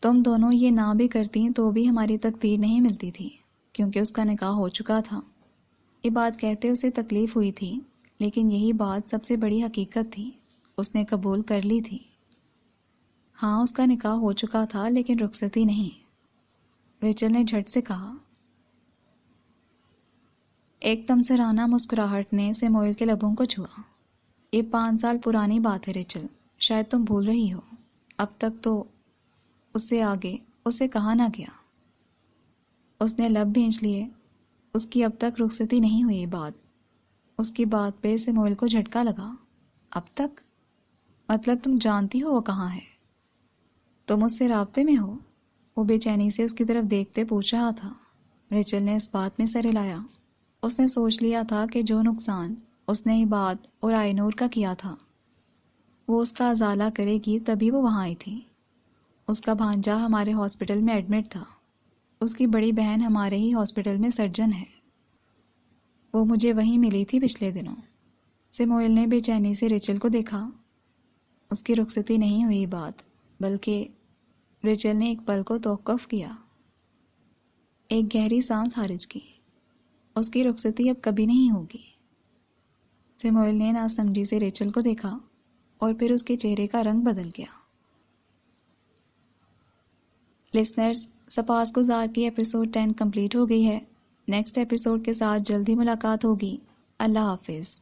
تم دونوں یہ نہ بھی کرتی تو بھی ہماری تقدیر نہیں ملتی تھی، کیونکہ اس کا نکاح ہو چکا تھا. یہ بات کہتے اسے تکلیف ہوئی تھی، لیکن یہی بات سب سے بڑی حقیقت تھی. اس نے قبول کر لی تھی. ہاں اس کا نکاح ہو چکا تھا، لیکن رخصتی نہیں. ریچل نے جھٹ سے کہا. ایک تمسرانہ مسکراہٹ نے سیموئل کے لبوں کو چھوا. یہ 5 سال پرانی بات ہے ریچل، شاید تم بھول رہی ہو. اب تک تو اس سے آگے اسے کہا نہ گیا. اس نے لب بھینچ لیے. اس کی اب تک رخصتی نہیں ہوئی بات. اس کی بات پہ سیموئل کو جھٹکا لگا. اب تک؟ مطلب تم جانتی ہو وہ کہاں ہے؟ تم اس سے رابطے میں ہو؟ وہ بے چینی سے اس کی طرف دیکھتے پوچھ رہا تھا. ریچل نے اس بات میں سر ہلایا. اس نے سوچ لیا تھا کہ جو نقصان اس نے بات اور آئی نور کا کیا تھا وہ اس کا ازالہ کرے گی، تبھی وہ وہاں آئی تھی. اس کا بھانجا ہمارے ہاسپٹل میں ایڈمٹ تھا. اس کی بڑی بہن ہمارے ہی ہاسپٹل میں سرجن ہے. وہ مجھے وہیں ملی تھی پچھلے دنوں. سیموئل نے بے چینی سے ریچل کو دیکھا. اس کی رخصتی نہیں ہوئی بات، بلکہ ریچل نے ایک پل کو توقف کیا. ایک گہری سانس خارج کی. اس کی رخصتی اب کبھی نہیں ہوگی. سیموئل نے ناسمجھی سے ریچل کو دیکھا اور پھر اس کے چہرے کا رنگ بدل گیا. لسنرز، سپاس گزار کی ایپیسوڈ 10 کمپلیٹ ہو گئی ہے. نیکسٹ ایپیسوڈ کے ساتھ جلدی ملاقات ہوگی. اللہ حافظ.